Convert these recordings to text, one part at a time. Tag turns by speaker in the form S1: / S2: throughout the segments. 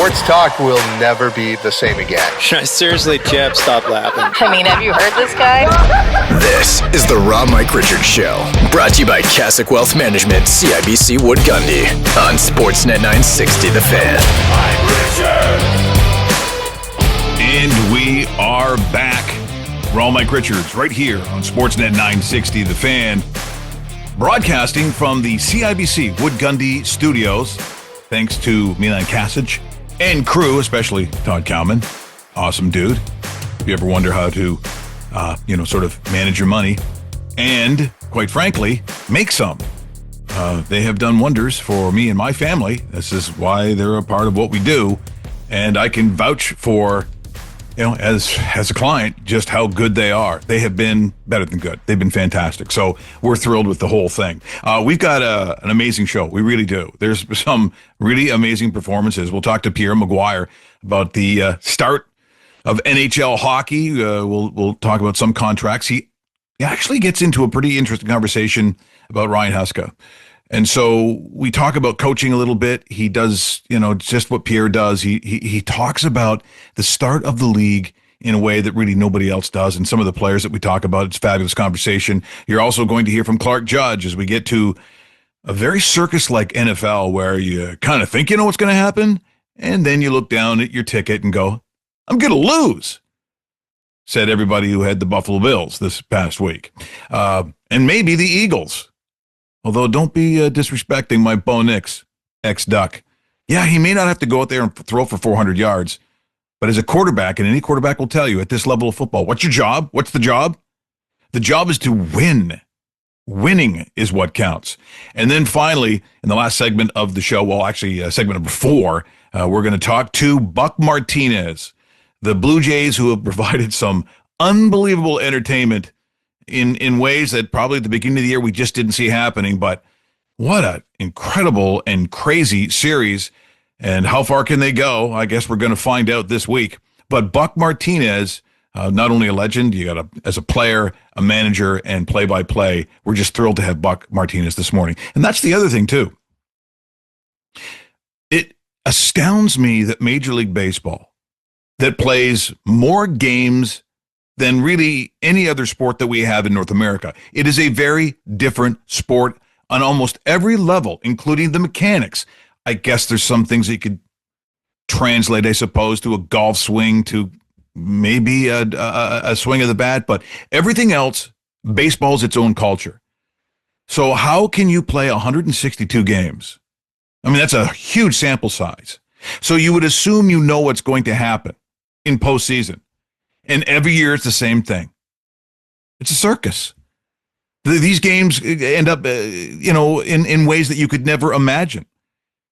S1: Sports talk will never be the same again.
S2: Seriously, Jeb, stop laughing.
S3: I mean, have you heard this guy?
S4: This is the Raw Mike Richards Show, brought to you by Cassock Wealth Management, CIBC Wood Gundy, on Sportsnet 960 The Fan.
S5: And we are back. Raw Mike Richards right here on Sportsnet 960 The Fan, broadcasting from the CIBC Wood Gundy studios. Thanks to Milan Kasic and crew, especially Todd Cowman. Awesome dude. If you ever wonder how to, sort of manage your money and, quite frankly, make some. They have done wonders for me and my family. This is why they're a part of what we do. And I can vouch for, as a client, just how good they are. They have been better than good. They've been fantastic. So we're thrilled with the whole thing. We've got an amazing show. We really do. There's some really amazing performances. We'll talk to Pierre McGuire about the start of NHL hockey. We'll talk about some contracts. He actually gets into a pretty interesting conversation about Ryan Huska. And so we talk about coaching a little bit. He does, just what Pierre does. He talks about the start of the league in a way that really nobody else does. And some of the players that we talk about, it's a fabulous conversation. You're also going to hear from Clark Judge as we get to a very circus-like NFL where you kind of think you know what's going to happen, and then you look down at your ticket and go, I'm going to lose, said everybody who had the Buffalo Bills this past week. And maybe the Eagles. Although, don't be disrespecting my Bo Nix, ex-Duck. Yeah, he may not have to go out there and throw for 400 yards, but as a quarterback, and any quarterback will tell you at this level of football, what's your job? What's the job? The job is to win. Winning is what counts. And then finally, in the last segment of the show, segment number 4, we're going to talk to Buck Martinez, the Blue Jays who have provided some unbelievable entertainment in ways that probably at the beginning of the year we just didn't see happening. But what an incredible and crazy series. And how far can they go? I guess we're going to find out this week. But Buck Martinez, not only a legend, as a player, a manager, and play-by-play, we're just thrilled to have Buck Martinez this morning. And that's the other thing, too. It astounds me that Major League Baseball, that plays more games than really any other sport that we have in North America. It is a very different sport on almost every level, including the mechanics. I guess there's some things that you could translate, I suppose, to a golf swing, to maybe a swing of the bat, but everything else, baseball's its own culture. So how can you play 162 games? I mean, that's a huge sample size. So you would assume you know what's going to happen in postseason. And every year it's the same thing. It's a circus. These games end up, in ways that you could never imagine.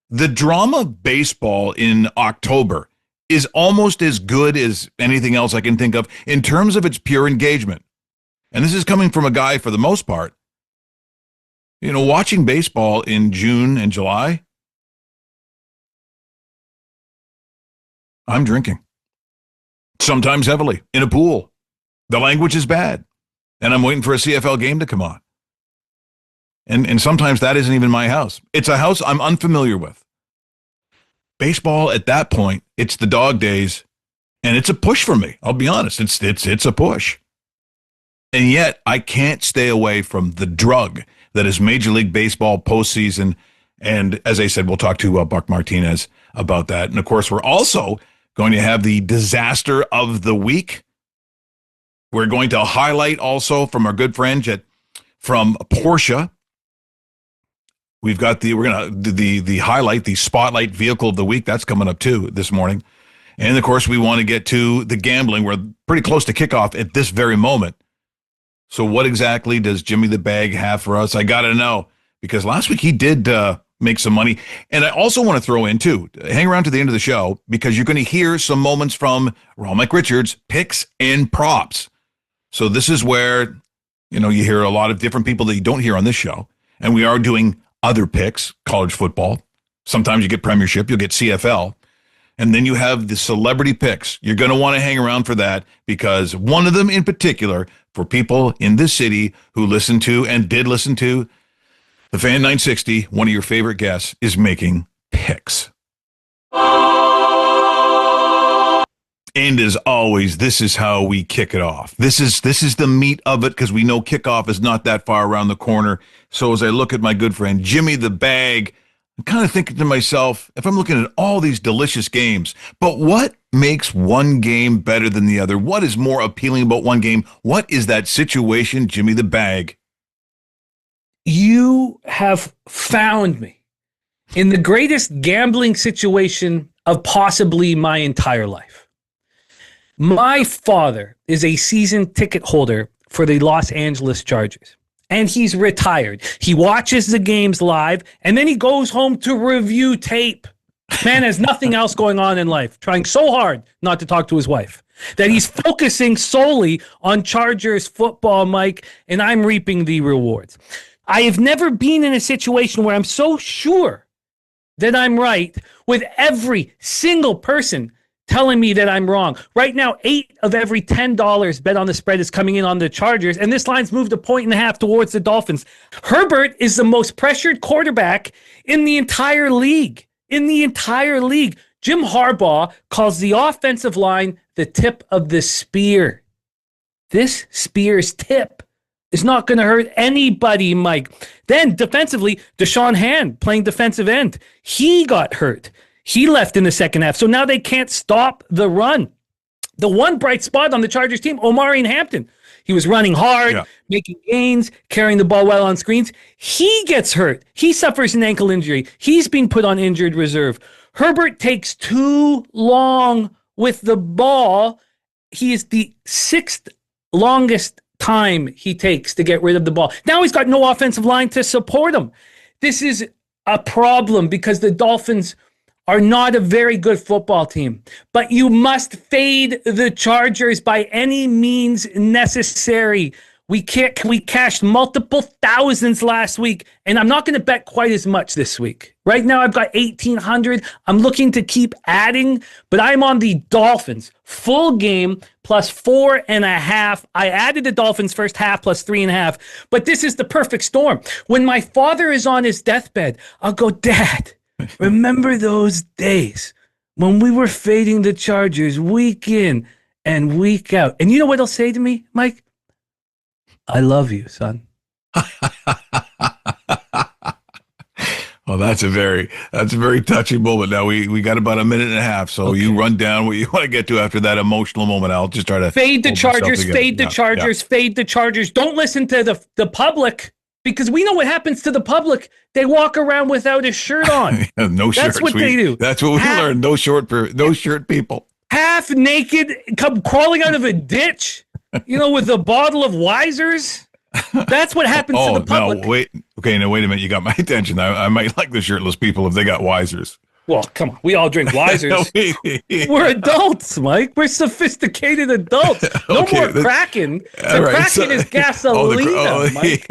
S5: The drama of baseball in October is almost as good as anything else I can think of in terms of its pure engagement. And this is coming from a guy, for the most part, watching baseball in June and July, I'm drinking. Sometimes heavily, in a pool. The language is bad. And I'm waiting for a CFL game to come on. And sometimes that isn't even my house. It's a house I'm unfamiliar with. Baseball, at that point, it's the dog days, and it's a push for me. I'll be honest. It's a push. And yet, I can't stay away from the drug that is Major League Baseball postseason. And as I said, we'll talk to Buck Martinez about that. And, of course, we're also going to have the disaster of the week. We're going to highlight also from our good friends from Porsche. We're going to the highlight, the spotlight vehicle of the week. That's coming up too this morning. And of course, we want to get to the gambling. We're pretty close to kickoff at this very moment. So what exactly does Jimmy the Bag have for us? I got to know, because last week he did make some money. And I also want to throw in too, hang around to the end of the show, because you're going to hear some moments from Raw Mike Richards, picks and props. So this is where, you hear a lot of different people that you don't hear on this show. And we are doing other picks, college football. Sometimes you get Premiership, you'll get CFL. And then you have the celebrity picks. You're going to want to hang around for that, because one of them in particular, for people in this city who listen to and did listen to the Fan 960, one of your favorite guests is making picks. And as always, this is how we kick it off. This is the meat of it because we know kickoff is not that far around the corner. So as I look at my good friend Jimmy the Bag, I'm kind of thinking to myself, if I'm looking at all these delicious games, but what makes one game better than the other? What is more appealing about one game? What is that situation, Jimmy the Bag?
S3: You have found me in the greatest gambling situation of possibly my entire life. My father is a season ticket holder for the Los Angeles Chargers, and he's retired. He watches the games live, and then he goes home to review tape. Man has nothing else going on in life, trying so hard not to talk to his wife, that he's focusing solely on Chargers football, Mike, and I'm reaping the rewards. I have never been in a situation where I'm so sure that I'm right with every single person telling me that I'm wrong. Right now, 8 of every $10 bet on the spread is coming in on the Chargers, and this line's moved 1.5 towards the Dolphins. Herbert is the most pressured quarterback in the entire league. Jim Harbaugh calls the offensive line the tip of the spear. This spear's tip is not going to hurt anybody, Mike. Then defensively, Deshaun Hand playing defensive end. He got hurt. He left in the second half. So now they can't stop the run. The one bright spot on the Chargers team, Omari Hampton. He was running hard, making gains, carrying the ball well on screens. He gets hurt. He suffers an ankle injury. He's being put on injured reserve. Herbert takes too long with the ball. He is the 6th longest time he takes to get rid of the ball. Now he's got no offensive line to support him. This is a problem because the Dolphins are not a very good football team, but you must fade the Chargers by any means necessary. We cashed multiple thousands last week, and I'm not going to bet quite as much this week. Right now, I've got 1,800. I'm looking to keep adding, but I'm on the Dolphins full game plus 4.5. I added the Dolphins first half plus 3.5, but this is the perfect storm. When my father is on his deathbed, I'll go, Dad, remember those days when we were fading the Chargers week in and week out? And you know what he'll say to me, Mike? I love you, son.
S5: Well, that's a very touching moment. Now we got about a minute and a half, so you run down what you want to get to after that emotional moment. I'll just try to
S3: fade the Chargers, fade the Chargers, fade the Chargers. Don't listen to the public, because we know what happens to the public. They walk around without a shirt on.
S5: No shirts.
S3: That's what they do.
S5: That's what we learned. No shirt people.
S3: Half naked, come crawling out of a ditch, with a bottle of Weisers. That's what happens to the public.
S5: No, wait. Okay, now wait a minute. You got my attention. I might like the shirtless people if they got Weisers.
S3: Well, come on. We all drink Weisers. We're adults, Mike. We're sophisticated adults. No more Kraken. The Kraken is gasolina, Mike.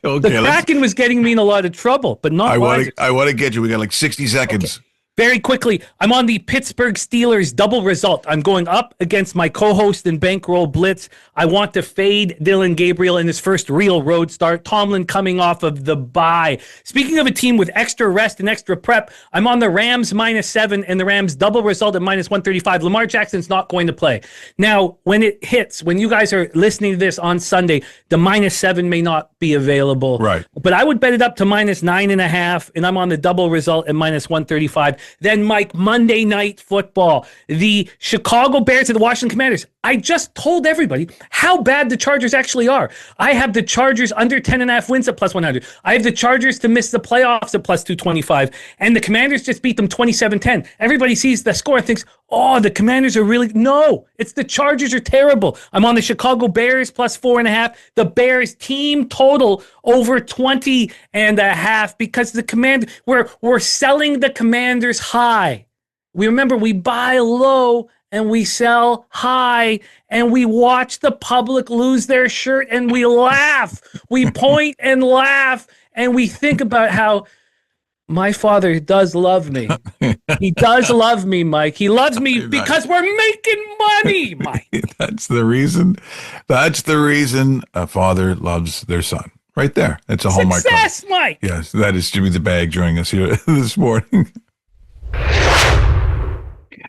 S3: The Kraken was getting me in a lot of trouble, but not Weisers.
S5: I want to get you. We got like 60 seconds.
S3: Okay. Very quickly, I'm on the Pittsburgh Steelers double result. I'm going up against my co-host in Bankroll Blitz. I want to fade Dylan Gabriel in his first real road start. Tomlin coming off of the bye. Speaking of a team with extra rest and extra prep, I'm on the Rams -7 and the Rams double result at -135. Lamar Jackson's not going to play. Now, when it hits, when you guys are listening to this on Sunday, the -7 may not be available.
S5: Right.
S3: But I would bet it up to -9.5, and I'm on the double result at -135. Then, Mike, Monday Night Football, the Chicago Bears and the Washington Commanders. I just told everybody how bad the Chargers actually are. I have the Chargers under 10.5 wins at +100. I have the Chargers to miss the playoffs at +225. And the Commanders just beat them 27-10. Everybody sees the score and thinks, oh, the Commanders are really... No, it's the Chargers are terrible. I'm on the Chicago Bears +4.5. The Bears team total over 20.5 because the we're selling the Commanders high. We buy low and we sell high, and we watch the public lose their shirt, and we laugh. We point and laugh, and we think about how my father does love me. He does love me, Mike. He loves me because we're making money, Mike.
S5: That's the reason. That's the reason a father loves their son. Right there. It's a hallmark.
S3: Success, Mike.
S5: Yes, that is Jimmy the Bag joining us here this morning.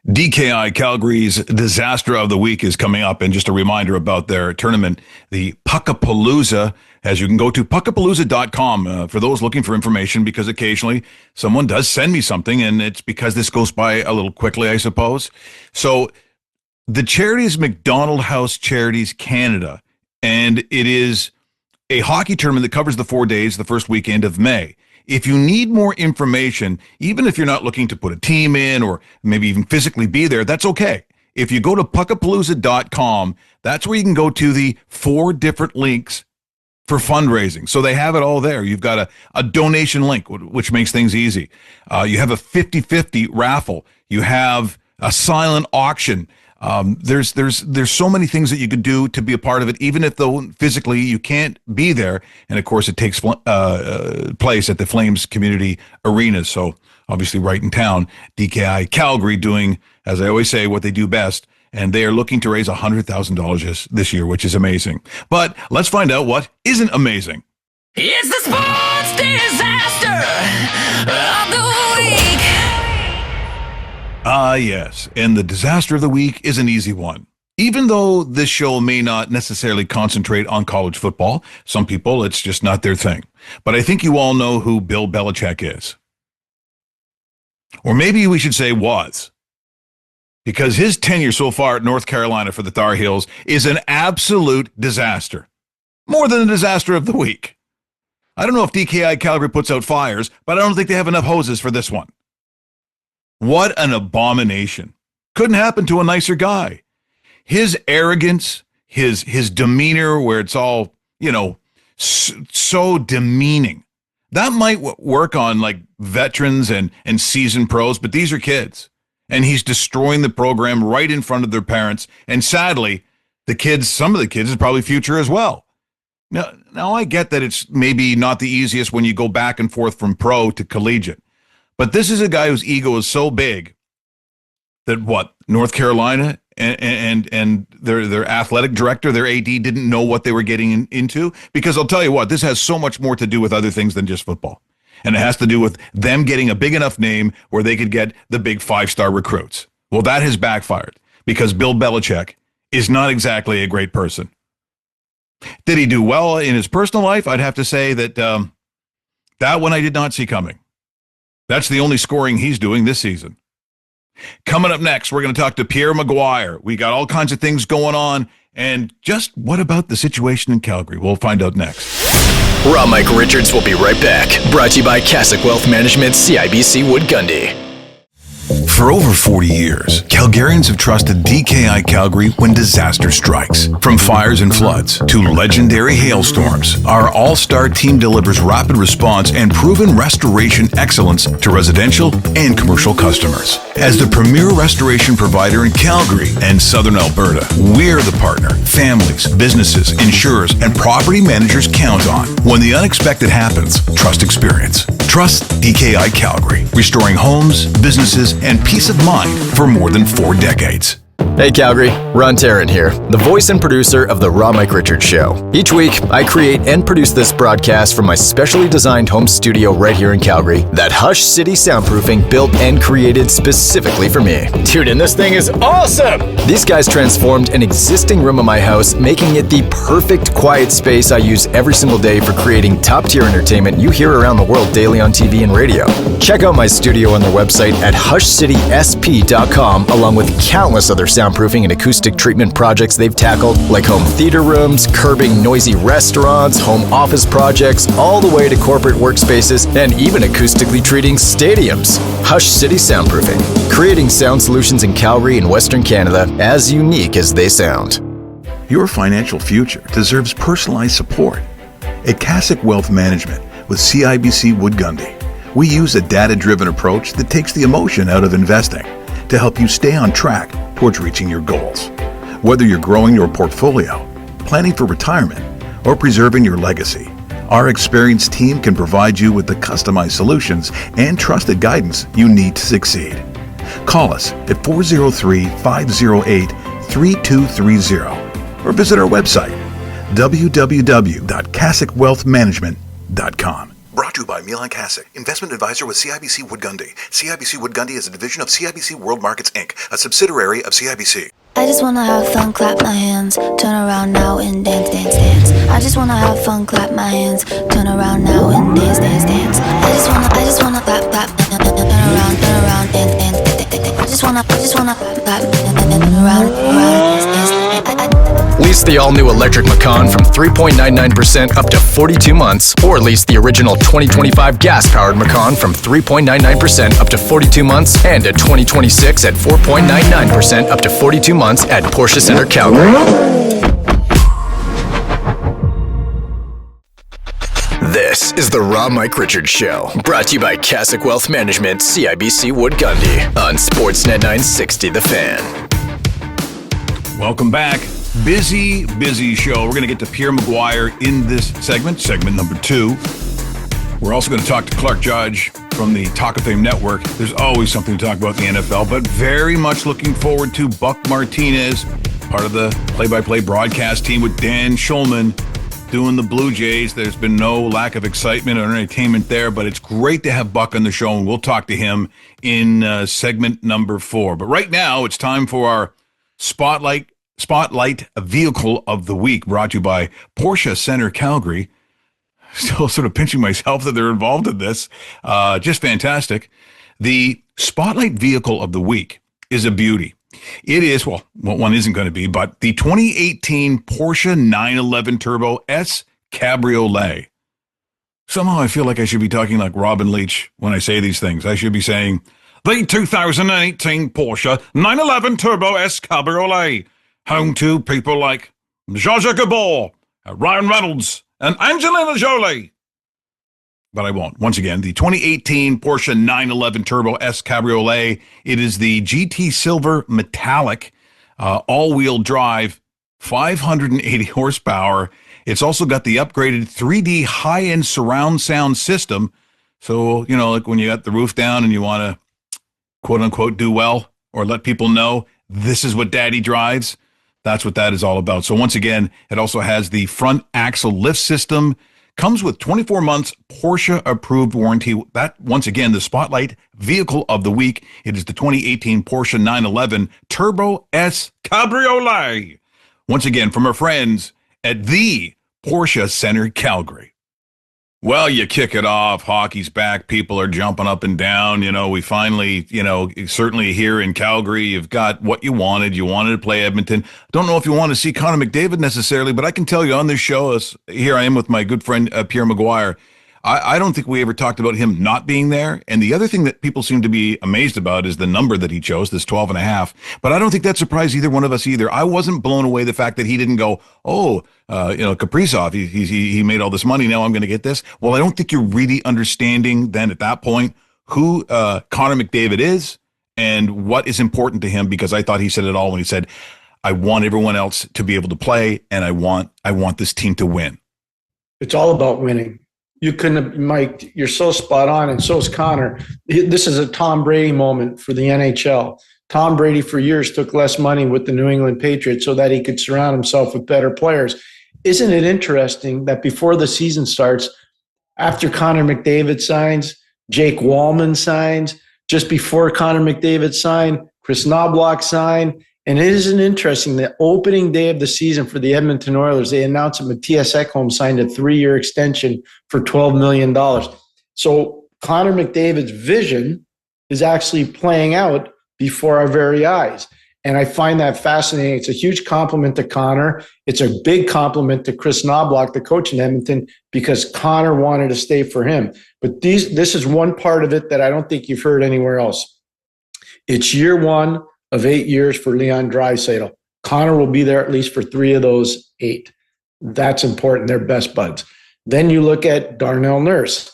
S5: DKI Calgary's Disaster of the Week is coming up, and just a reminder about their tournament, the Puckapalooza, as you can go to puckapalooza.com for those looking for information, because occasionally someone does send me something, and it's because this goes by a little quickly, I suppose. So the charity is McDonald House Charities Canada, and it is a hockey tournament that covers the 4 days, the first weekend of May. If you need more information, even if you're not looking to put a team in or maybe even physically be there, that's okay. If you go to puckapalooza.com, that's where you can go to the 4 different links for fundraising. So they have it all there. You've got a donation link, which makes things easy. You have a 50-50 raffle. You have a silent auction. There's so many things that you could do to be a part of it, even if though physically you can't be there. And of course, it takes place at the Flames Community Arena. So obviously right in town, DKI Calgary doing, as I always say, what they do best. And they are looking to raise $100,000 this year, which is amazing. But let's find out what isn't amazing.
S6: It's the sports disaster of the week.
S5: Yes. And the disaster of the week is an easy one. Even though this show may not necessarily concentrate on college football, some people, it's just not their thing. But I think you all know who Bill Belichick is. Or maybe we should say was. Because his tenure so far at North Carolina for the Tar Heels is an absolute disaster. More than a disaster of the week. I don't know if DKI Calgary puts out fires, but I don't think they have enough hoses for this one. What an abomination. Couldn't happen to a nicer guy. His arrogance, his demeanor, where it's all, so demeaning. That might work on like veterans and seasoned pros, but these are kids. And he's destroying the program right in front of their parents. And sadly, some of the kids is probably future as well. Now I get that it's maybe not the easiest when you go back and forth from pro to collegiate. But this is a guy whose ego is so big that North Carolina and their athletic director, their AD, didn't know what they were getting into? Because I'll tell you what, this has so much more to do with other things than just football. And it has to do with them getting a big enough name where they could get the big 5-star recruits. Well, that has backfired because Bill Belichick is not exactly a great person. Did he do well in his personal life? I'd have to say that that one I did not see coming. That's the only scoring he's doing this season. Coming up next, we're going to talk to Pierre McGuire. We got all kinds of things going on. And just what about the situation in Calgary? We'll find out next.
S4: Raw Mike Richards will be right back. Brought to you by Cassock Wealth Management, CIBC Wood Gundy.
S5: For over 40 years, Calgarians have trusted DKI Calgary when disaster strikes. From fires and floods to legendary hailstorms, our all-star team delivers rapid response and proven restoration excellence to residential and commercial customers. As the premier restoration provider in Calgary and Southern Alberta, we're the partner families, businesses, insurers, and property managers count on. When the unexpected happens, trust experience. Trust DKI Calgary, restoring homes, businesses, and peace of mind for more than 4 decades.
S4: Hey Calgary, Ron Tarrant here, the voice and producer of The Raw Mike Richards Show. Each week, I create and produce this broadcast from my specially designed home studio right here in Calgary that Hush City Soundproofing built and created specifically for me. Dude, and this thing is awesome! These guys transformed an existing room in my house, making it the perfect quiet space I use every single day for creating top-tier entertainment you hear around the world daily on TV and radio. Check out my studio on their website at hushcitysp.com, along with countless other soundproofing and acoustic treatment projects they've tackled, like home theater rooms, curbing noisy restaurants, home office projects, all the way to corporate workspaces, and even acoustically treating stadiums. Hush City Soundproofing, creating sound solutions in Calgary and Western Canada as unique as they sound.
S7: Your financial future deserves personalized support. At Cassock Wealth Management with CIBC Wood Gundy, we use a data-driven approach that takes the emotion out of investing to help you stay on track towards reaching your goals. Whether you're growing your portfolio, planning for retirement, or preserving your legacy, our experienced team can provide you with the customized solutions and trusted guidance you need to succeed. Call us at 403-508-3230 or visit our website, www.cassockwealthmanagement.com. Brought to you by Milan Kasich, investment advisor with CIBC Wood Gundy. CIBC Wood Gundy is a division of CIBC World Markets, Inc., a subsidiary of CIBC.
S8: I just wanna have fun, clap my hands, turn around now and dance, dance, dance. I just wanna have fun, clap my hands, turn around now and dance, dance, dance. I just wanna clap, clap, turn around, dance, dance, dance. I just wanna clap, turn around, dance, dance.
S4: Lease the all-new electric Macan from 3.99% up to 42 months, or lease the original 2025 gas-powered Macan from 3.99% up to 42 months, and a 2026 at 4.99% up to 42 months at Porsche Center Calgary. This is the Raw Mike Richards Show, brought to you by Kasich Wealth Management, CIBC Wood Gundy, on Sportsnet 960 The Fan.
S5: Welcome back. Busy show. We're going to get to Pierre McGuire in this segment number 2. We're also going to talk to Clark Judge from the Talk of Fame Network. There's always something to talk about in the NFL, but very much looking forward to Buck Martinez, part of the play-by-play broadcast team with Dan Schulman doing the Blue Jays. There's been no lack of excitement or entertainment there, but it's great to have Buck on the show, and we'll talk to him in segment number 4. But right now, it's time for our Spotlight Vehicle of the Week, brought to you by Porsche Center Calgary. Still sort of pinching myself that they're involved in this. Just fantastic. The Spotlight Vehicle of the Week is a beauty. It is, well, one isn't going to be, but the 2018 Porsche 911 Turbo S Cabriolet. Somehow I feel like I should be talking like Robin Leach when I say these things. I should be saying, the 2018 Porsche 911 Turbo S Cabriolet, home to people like Zsa Zsa Gabor, Ryan Reynolds, and Angelina Jolie. But I won't. Once again, the 2018 Porsche 911 Turbo S Cabriolet. It is the GT Silver Metallic, all-wheel drive, 580 horsepower. It's also got the upgraded 3D high-end surround sound system. So, you know, like when you got the roof down and you want to, quote-unquote, do well or let people know this is what daddy drives. That's what that is all about. So once again, it also has the front axle lift system, comes with 24 months Porsche approved warranty. That, once again, the Spotlight Vehicle of the Week. It is the 2018 Porsche 911 Turbo S Cabriolet. Once again, from our friends at the Porsche Center Calgary. Well, you kick it off. Hockey's back. People are jumping up and down. You know, we finally, certainly here in Calgary, you've got what you wanted. You wanted to play Edmonton. Don't know if you want to see Connor McDavid necessarily, but I can tell you on this show, here I am with my good friend Pierre McGuire. I don't think we ever talked about him not being there. And the other thing that people seem to be amazed about is the number that he chose, this 12.5. But I don't think that surprised either one of us either. I wasn't blown away the fact that he didn't go, Kaprizov, he made all this money. Now I'm going to get this. Well, I don't think you're really understanding then at that point who Connor McDavid is and what is important to him, because I thought he said it all when he said, I want everyone else to be able to play, and I want this team to win.
S9: It's all about winning. You couldn't have, Mike, you're so spot on, and so is Connor. This is a Tom Brady moment for the NHL. Tom Brady for years took less money with the New England Patriots so that he could surround himself with better players. Isn't it interesting that before the season starts, after Connor McDavid signs, Jake Wallman signs, just before Connor McDavid signed, Chris Knobloch signed, and it isn't interesting, the opening day of the season for the Edmonton Oilers, they announced that Matthias Ekholm signed a 3-year extension for $12 million. So Connor McDavid's vision is actually playing out before our very eyes. And I find that fascinating. It's a huge compliment to Connor. It's a big compliment to Chris Knobloch, the coach in Edmonton, because Connor wanted to stay for him. But this is one part of it that I don't think you've heard anywhere else. It's year 1 of 8 years for Leon Draisaitl. Connor will be there at least for 3 of those 8. That's important. They're best buds. Then you look at Darnell Nurse.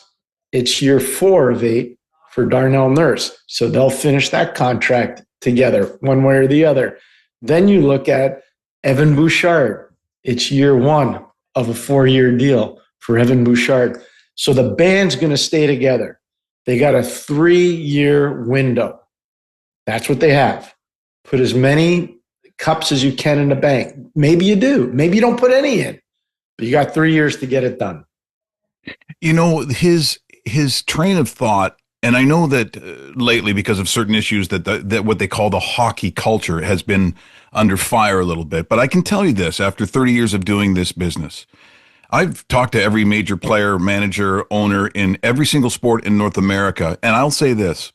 S9: It's year 4 of 8 for Darnell Nurse. So they'll finish that contract together one way or the other. Then you look at Evan Bouchard. It's year 1 of a 4-year deal for Evan Bouchard. So the band's going to stay together. They got a 3-year window. That's what they have. Put as many cups as you can in the bank. Maybe you do. Maybe you don't put any in. But you got 3 years to get it done.
S5: You know, his train of thought, and I know that lately, because of certain issues, that what they call the hockey culture has been under fire a little bit. But I can tell you this, after 30 years of doing this business, I've talked to every major player, manager, owner in every single sport in North America, and I'll say this.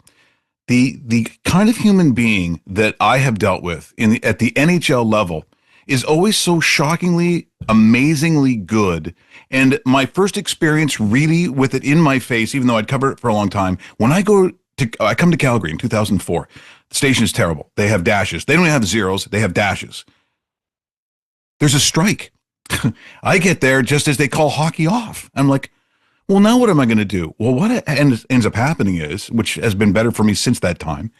S5: The kind of human being that I have dealt with at the NHL level is always so shockingly, amazingly good. And my first experience really with it in my face, even though I'd covered it for a long time, when I come to Calgary in 2004, the station is terrible. They have dashes. They don't have zeros. They have dashes. There's a strike. I get there just as they call hockey off. I'm like, well, now what am I going to do? Well, what ends up happening is, which has been better for me since that time,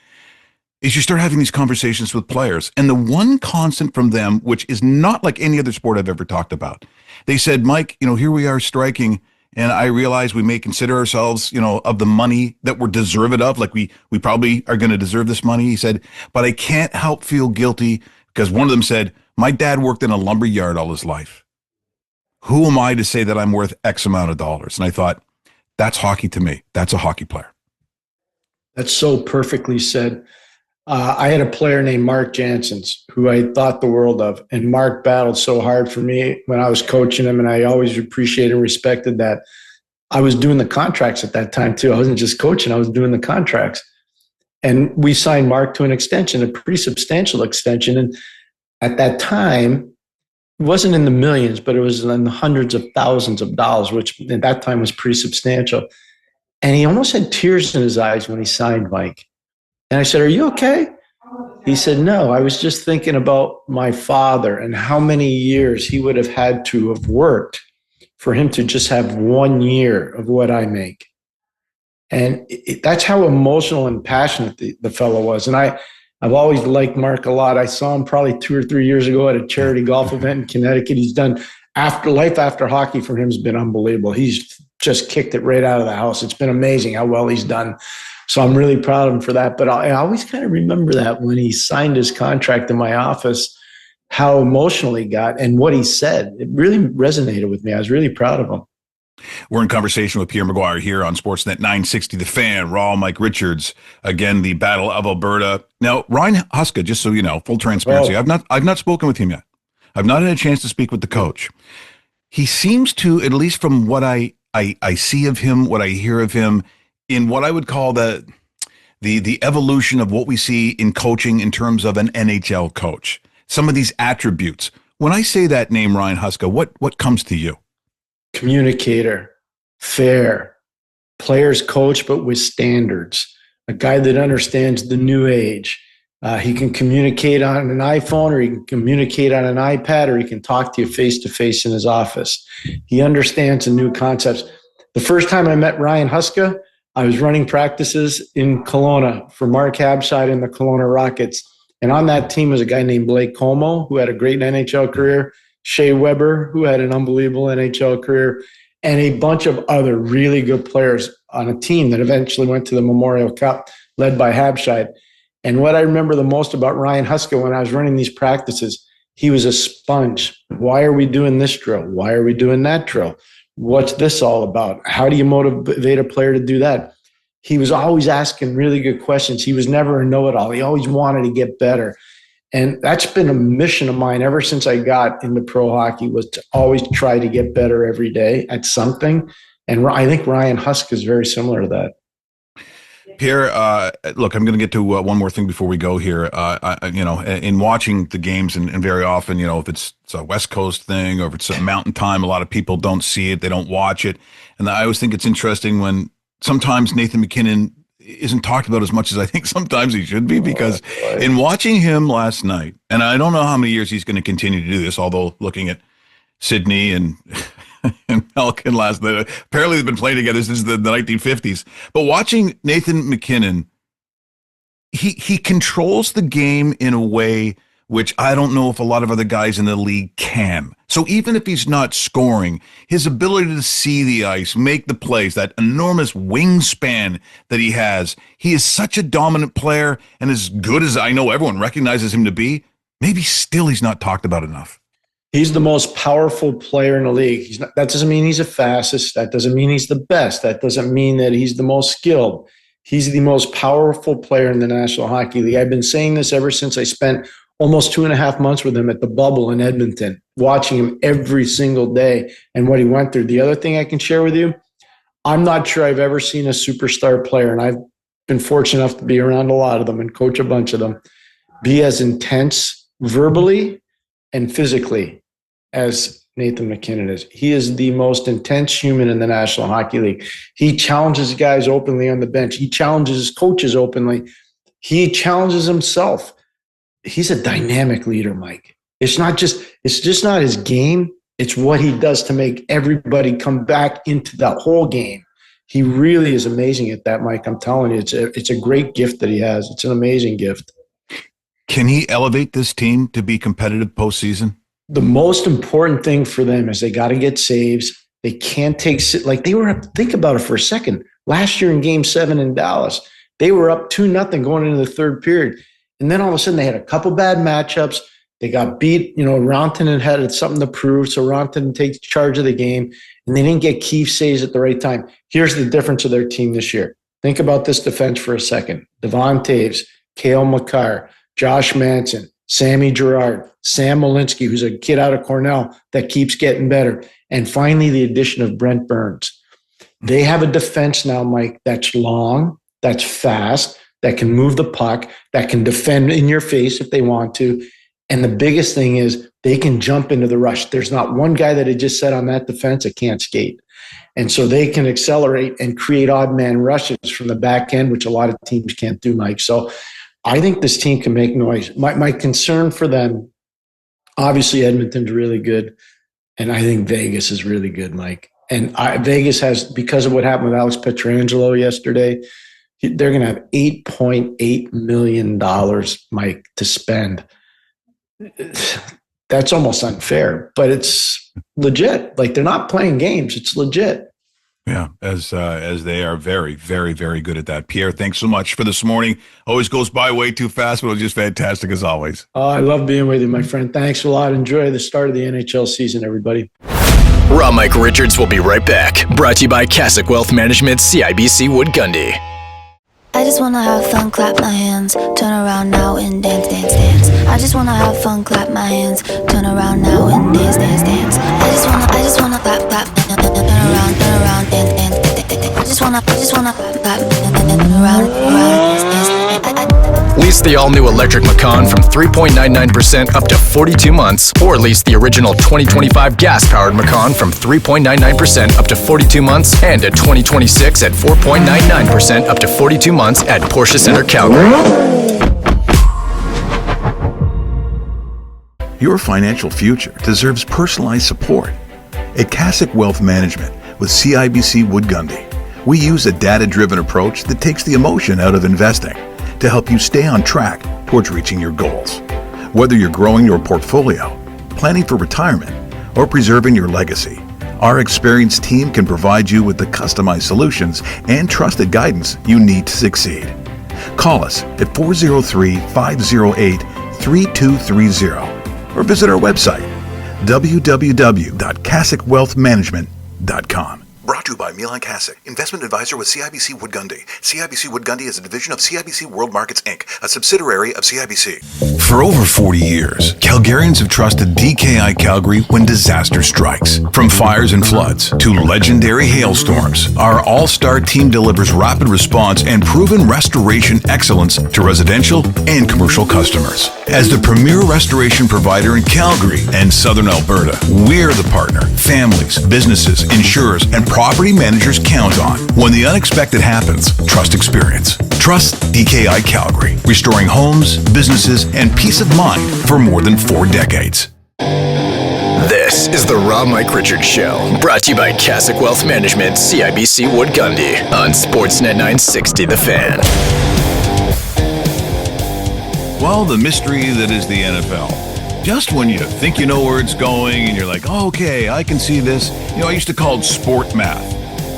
S5: is you start having these conversations with players. And the one constant from them, which is not like any other sport I've ever talked about, they said, Mike, here we are striking, and I realize we may consider ourselves, of the money that we're deserved of, like we probably are going to deserve this money. He said, but I can't help feel guilty, because one of them said, my dad worked in a lumber yard all his life. Who am I to say that I'm worth X amount of dollars? And I thought, that's hockey to me. That's a hockey player.
S9: That's so perfectly said. I had a player named Mark Janssens who I thought the world of. And Mark battled so hard for me when I was coaching him. And I always appreciated and respected that. I was doing the contracts at that time too. I wasn't just coaching. I was doing the contracts. And we signed Mark to an extension, a pretty substantial extension. And at that time, it wasn't in the millions, but it was in the hundreds of thousands of dollars, which at that time was pretty substantial. And he almost had tears in his eyes when he signed Mike. And I said, are you okay? He said, no, I was just thinking about my father and how many years he would have had to have worked for him to just have 1 year of what I make. And that's how emotional and passionate the fellow was. And I've always liked Mark a lot. I saw him probably 2 or 3 years ago at a charity golf event in Connecticut. He's done life after hockey for him has been unbelievable. He's just kicked it right out of the house. It's been amazing how well he's done. So I'm really proud of him for that. But I always kind of remember that when he signed his contract in my office, how emotional he got and what he said. It really resonated with me. I was really proud of him.
S5: We're in conversation with Pierre McGuire here on Sportsnet 960 The Fan. Raw Mike Richards, again, the Battle of Alberta. Now, Ryan Huska, just so you know, full transparency, I've not spoken with him yet. I've not had a chance to speak with the coach. He seems to, at least from what I see of him, what I hear of him, in what I would call the evolution of what we see in coaching in terms of an NHL coach. Some of these attributes. When I say that name, Ryan Huska, what comes to you?
S9: Communicator, fair, players coach, but with standards, a guy that understands the new age. He can communicate on an iPhone, or he can communicate on an iPad, or he can talk to you face to face in his office. He understands the new concepts. The first time I met Ryan Huska, I was running practices in Kelowna for Mark Habside and the Kelowna Rockets. And on that team was a guy named Blake Como, who had a great NHL career, Shea Weber, who had an unbelievable NHL career, and a bunch of other really good players on a team that eventually went to the Memorial Cup, led by Habside. And what I remember the most about Ryan Huska when I was running these practices, he was a sponge. Why are we doing this drill? Why are we doing that drill? What's this all about? How do you motivate a player to do that? He was always asking really good questions. He was never a know-it-all. He always wanted to get better. And that's been a mission of mine ever since I got into pro hockey, was to always try to get better every day at something. And I think Ryan Huska is very similar to that.
S5: Pierre, look, I'm going to get to one more thing before we go here. In watching the games, and very often, if it's a West Coast thing or if it's a mountain time, a lot of people don't see it, they don't watch it. And I always think it's interesting when sometimes Nathan MacKinnon isn't talked about as much as I think sometimes he should be, because in watching him last night, and I don't know how many years he's going to continue to do this, although looking at Sydney and Malkin last night, apparently they've been playing together since the 1950s. But watching Nathan MacKinnon, he controls the game in a way which I don't know if a lot of other guys in the league can. So even if he's not scoring, his ability to see the ice, make the plays, that enormous wingspan that he has, he is such a dominant player, and as good as I know everyone recognizes him to be, maybe still he's not talked about enough.
S9: He's the most powerful player in the league. That doesn't mean he's the fastest. That doesn't mean he's the best. That doesn't mean that he's the most skilled. He's the most powerful player in the National Hockey League. I've been saying this ever since I spent almost 2.5 months with him at the Bubble in Edmonton, watching him every single day and what he went through. The other thing I can share with you, I'm not sure I've ever seen a superstar player, and I've been fortunate enough to be around a lot of them and coach a bunch of them, be as intense verbally and physically as Nathan MacKinnon is. He is the most intense human in the National Hockey League. He challenges guys openly on the bench. He challenges his coaches openly. He challenges himself. He's a dynamic leader, Mike. It's just not his game. It's what he does to make everybody come back into that whole game. He really is amazing at that, Mike. I'm telling you, it's a great gift that he has. It's an amazing gift.
S5: Can he elevate this team to be competitive postseason?
S9: The most important thing for them is they got to get saves. They can't take – like they were up – think about it for a second. Last year in Game 7 in Dallas, they were up 2-0 going into the third period. And then all of a sudden they had a couple bad matchups. They got beat. Rantanen had something to prove, so Rantanen takes charge of the game, and they didn't get key saves at the right time. Here's the difference of their team this year. Think about this defense for a second. Devon Taves, Cale Makar, Josh Manson, Sammy Girard, Sam Malinsky, who's a kid out of Cornell that keeps getting better, and finally the addition of Brent Burns. They have a defense now, Mike, that's long, that's fast, that can move the puck, that can defend in your face if they want to. And the biggest thing is they can jump into the rush. There's not one guy that I just said on that defense that can't skate. And so they can accelerate and create odd man rushes from the back end, which a lot of teams can't do, Mike. So I think this team can make noise. My concern for them, obviously Edmonton's really good, and I think Vegas is really good, Mike. And Vegas has, because of what happened with Alex Pietrangelo yesterday, they're going to have $8.8 million, Mike, to spend. That's almost unfair, but it's legit. Like, they're not playing games. It's legit.
S5: Yeah, as they are very, very, very good at that. Pierre, thanks so much for this morning. Always goes by way too fast, but it was just fantastic as always.
S9: Oh, I love being with you, my friend. Thanks a lot. Enjoy the start of the NHL season, everybody.
S4: Mike Richards will be right back. Brought to you by Cassock Wealth Management, CIBC Wood Gundy.
S8: I just wanna have fun, clap my hands, turn around now and dance, dance, dance. I just wanna have fun, clap my hands, turn around now and dance, dance, dance. I just wanna clap, clap, turn around, dance, dance, dance. I just wanna clap, turn around, dance, dance.
S4: Lease the all-new electric Macan from 3.99% up to 42 months, or lease the original 2025 gas-powered Macan from 3.99% up to 42 months, and a 2026 at 4.99% up to 42 months at Porsche Center Calgary.
S7: Your financial future deserves personalized support. At Cassock Wealth Management with CIBC Wood Gundy, we use a data-driven approach that takes the emotion out of investing to help you stay on track towards reaching your goals. Whether you're growing your portfolio, planning for retirement, or preserving your legacy, our experienced team can provide you with the customized solutions and trusted guidance you need to succeed. Call us at 403-508-3230 or visit our website, www.cassockwealthmanagement.com. Brought to you by Milan Cassock, investment advisor with CIBC Wood Gundy. CIBC Wood Gundy is a division of CIBC World Markets, Inc., a subsidiary of CIBC. For over 40 years, Calgarians have trusted DKI Calgary when disaster strikes. From fires and floods to legendary hailstorms, our all-star team delivers rapid response and proven restoration excellence to residential and commercial customers. As the premier restoration provider in Calgary and Southern Alberta, we're the partner families, businesses, insurers, and property managers count on. When the unexpected happens, trust experience. Trust DKI Calgary, restoring homes, businesses, and peace of mind for more than 4 decades.
S4: This is the Mike Richards Show, brought to you by Cassock Wealth Management, CIBC Wood Gundy, on Sportsnet 960 The Fan.
S5: Well, the mystery that is the NFL. Just when you think you know where it's going and you're like, oh, okay, I can see this. I used to call it sport math.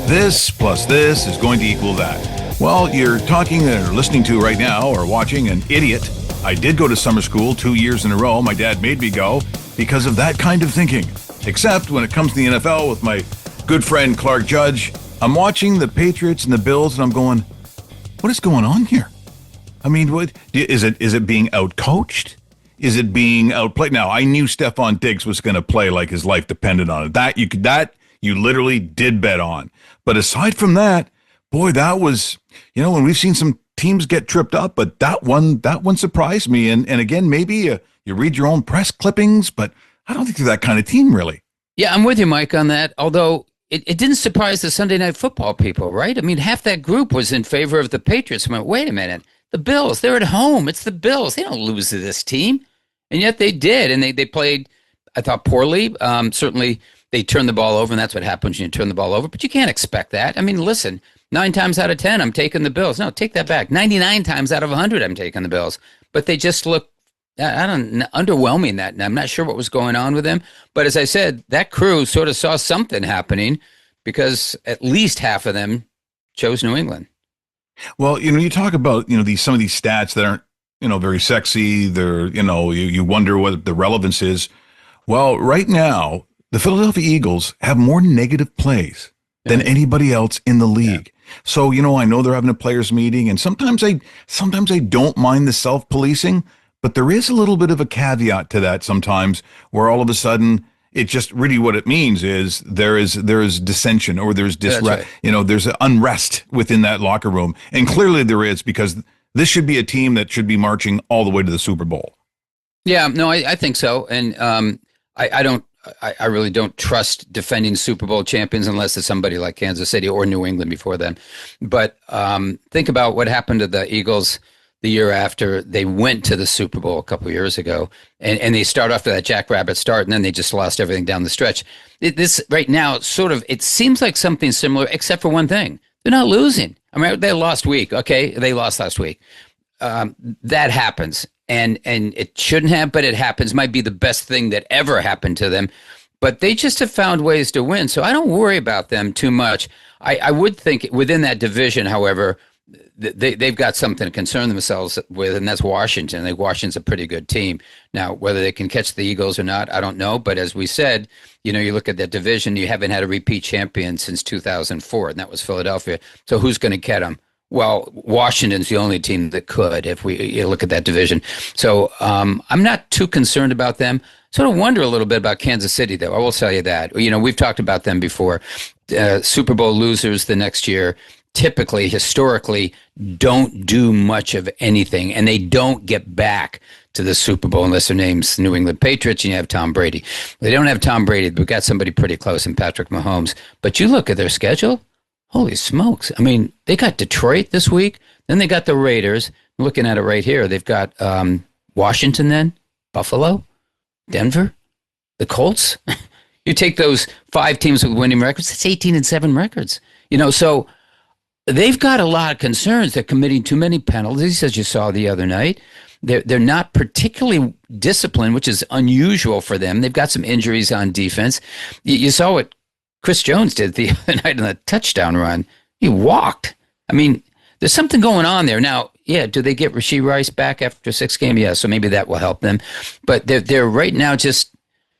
S5: This plus this is going to equal that. Well, you're talking or listening to right now or watching an idiot. I did go to summer school 2 years in a row. My dad made me go. because of that kind of thinking. Except when it comes to the NFL with my good friend Clark Judge, I'm watching the Patriots and the Bills, and I'm going, what is going on here? I mean, what is it being outcoached? Is it being outplayed? Now, I knew Stephon Diggs was going to play like his life depended on it. That you literally did bet on. But aside from that, boy, that was, when we've seen some teams get tripped up, but that one surprised me. And again, maybe you read your own press clippings, but I don't think they're that kind of team, really.
S10: Yeah, I'm with you, Mike, on that. Although it didn't surprise the Sunday Night Football people, right? I mean, half that group was in favor of the Patriots. I went, wait a minute. The Bills, they're at home. It's the Bills. They don't lose to this team. And yet they did. And they played, I thought, poorly. Certainly, they turned the ball over, and that's what happens when you turn the ball over. But you can't expect that. I mean, listen, 9 times out of 10, I'm taking the Bills. No, take that back. 99 times out of 100, I'm taking the Bills. But they just look, underwhelming that. And I'm not sure what was going on with them. But as I said, that crew sort of saw something happening because at least half of them chose New England.
S5: Well, you talk about, some of these stats that aren't, very sexy. They're, you wonder what the relevance is. Well, right now, the Philadelphia Eagles have more negative plays than anybody else in the league. Yeah. So, I know they're having a players meeting, and sometimes I don't mind the self-policing, but there is a little bit of a caveat to that sometimes where all of a sudden it just really what it means is there is dissension or there's
S10: right.
S5: There's unrest within that locker room. And clearly there is, because this should be a team that should be marching all the way to the Super Bowl.
S10: Yeah, no, I think so. And I really don't trust defending Super Bowl champions unless it's somebody like Kansas City or New England before them. But think about what happened to the Eagles the year after they went to the Super Bowl a couple of years ago, and they start off with that jackrabbit start, and then they just lost everything down the stretch. This right now, it seems like something similar, except for one thing. They're not losing. I mean, they lost week. Okay, they lost last week. That happens, and it shouldn't have, but it happens. Might be the best thing that ever happened to them. But they just have found ways to win, so I don't worry about them too much. I would think within that division, however, they've got something to concern themselves with, and that's Washington. I think Washington's a pretty good team. Now, whether they can catch the Eagles or not, I don't know. But as we said, you look at that division, you haven't had a repeat champion since 2004, and that was Philadelphia. So who's going to get them? Well, Washington's the only team that could if we look at that division. So I'm not too concerned about them. Sort of wonder a little bit about Kansas City, though. I will tell you that. We've talked about them before. Super Bowl losers the next year typically, historically, don't do much of anything, and they don't get back to the Super Bowl unless their name's New England Patriots and you have Tom Brady. They don't have Tom Brady, but we've got somebody pretty close in Patrick Mahomes. But you look at their schedule, holy smokes. I mean, they got Detroit this week, then they got the Raiders. I'm looking at it right here. They've got Washington then, Buffalo, Denver, the Colts. You take those 5 teams with winning records, it's 18-7 records. So they've got a lot of concerns. They're committing too many penalties, as you saw the other night. They're not particularly disciplined, which is unusual for them. They've got some injuries on defense. You saw what Chris Jones did the other night on the touchdown run. He walked. I mean, there's something going on there. Now, yeah, do they get Rashee Rice back after 6 games? Yeah, so maybe that will help them. But they're right now just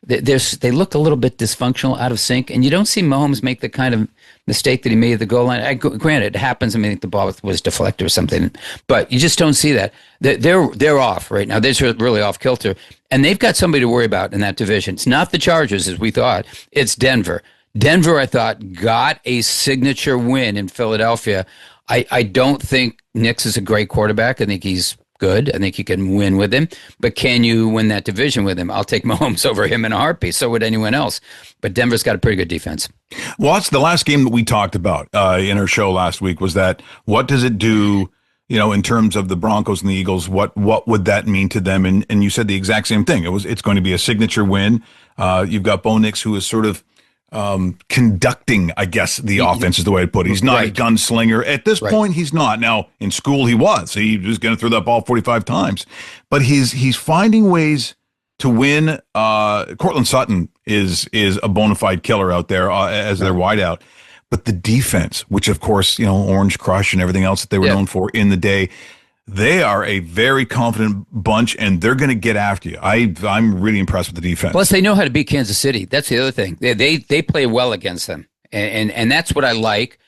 S10: they look a little bit dysfunctional, out of sync, and you don't see Mahomes make the kind of mistake that he made at the goal line. Granted, it happens. I mean, I think the ball was deflected or something, but you just don't see that. They're off right now. They're really off kilter, and they've got somebody to worry about in that division. It's not the Chargers, as we thought. It's Denver. Denver, I thought, got a signature win in Philadelphia. I don't think Nix is a great quarterback. I think he's good. I think you can win with him. But can you win that division with him? I'll take Mahomes over him in a heartbeat. So would anyone else. But Denver's got a pretty good defense.
S5: Well, that's the last game that we talked about in our show last week, was that what does it do, in terms of the Broncos and the Eagles? What would that mean to them? And you said the exact same thing. It's going to be a signature win. You've got Bo Nix, who is sort of conducting, I guess, the offense is the way to put it. He's not a gunslinger. At this point, he's not. Now, in school, he was. He was going to throw that ball 45 times. But he's finding ways to win. Cortland Sutton is a bona fide killer out there as their wideout. But the defense, which, of course, Orange Crush and everything else that they were known for in the day, They are a very confident bunch, and they're going to get after you. I'm really impressed with the defense.
S10: Plus, they know how to beat Kansas City. That's the other thing. They play well against them, and that's what I like.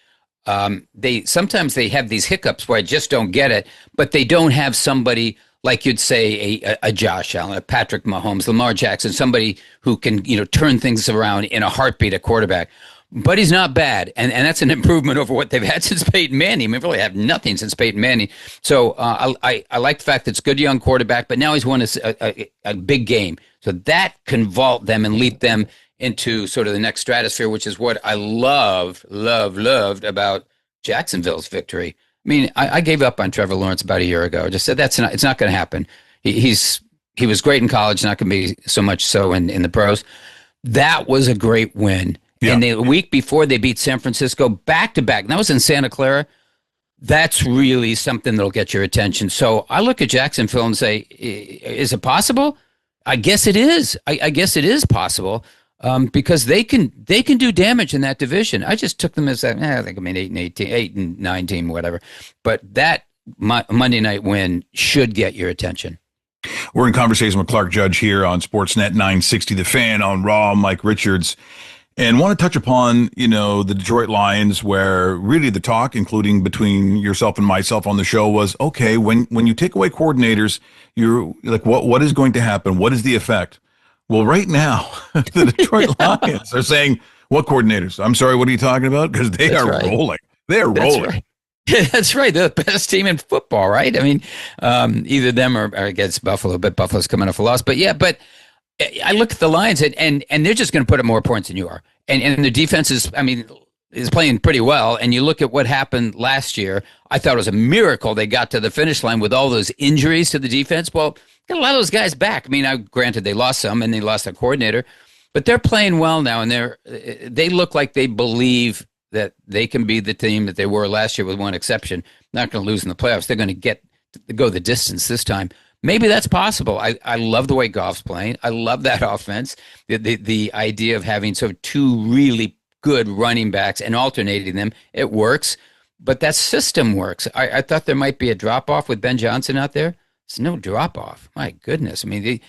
S10: Sometimes they have these hiccups where I just don't get it, but they don't have somebody like you'd say a Josh Allen, a Patrick Mahomes, Lamar Jackson, somebody who can turn things around in a heartbeat at quarterback. But he's not bad, and that's an improvement over what they've had since Peyton Manning. I mean, really have nothing since Peyton Manning. So I like the fact that it's a good young quarterback, but now he's won a big game. So that can vault them and lead them into sort of the next stratosphere, which is what I loved about Jacksonville's victory. I mean, I gave up on Trevor Lawrence about a year ago. I just said it's not going to happen. He was great in college, not going to be so much so in the pros. That was a great win. Yeah. And the week before they beat San Francisco back-to-back, and that was in Santa Clara, that's really something that'll get your attention. So I look at Jacksonville and say, is it possible? I guess it is. I guess it is possible because they can do damage in that division. I just took them as I think 8 and 9 team, whatever. But that Monday night win should get your attention.
S5: We're in conversation with Clark Judge here on Sportsnet 960, The Fan, on Raw, Mike Richards. And want to touch upon, the Detroit Lions, where really the talk, including between yourself and myself on the show, was, okay, when you take away coordinators, you're like, what is going to happen? What is the effect? Well, right now, the Detroit Lions are saying, what coordinators? I'm sorry, what are you talking about? Because they are rolling. They are rolling.
S10: Right. That's right. They're the best team in football, right? I mean, either them or against Buffalo, but Buffalo's coming off a loss. But I look at the Lions and they're just going to put up more points than you are. And the defense is playing pretty well. And you look at what happened last year. I thought it was a miracle they got to the finish line with all those injuries to the defense. Well, got a lot of those guys back. I mean, granted they lost some and they lost their coordinator, but they're playing well now. And they look like they believe that they can be the team that they were last year with one exception. Not going to lose in the playoffs. They're going to go the distance this time. Maybe that's possible. I love the way Goff's playing. I love that offense. The idea of having sort of two really good running backs and alternating them, it works. But that system works. I thought there might be a drop-off with Ben Johnson out there. There's no drop-off. My goodness. I mean,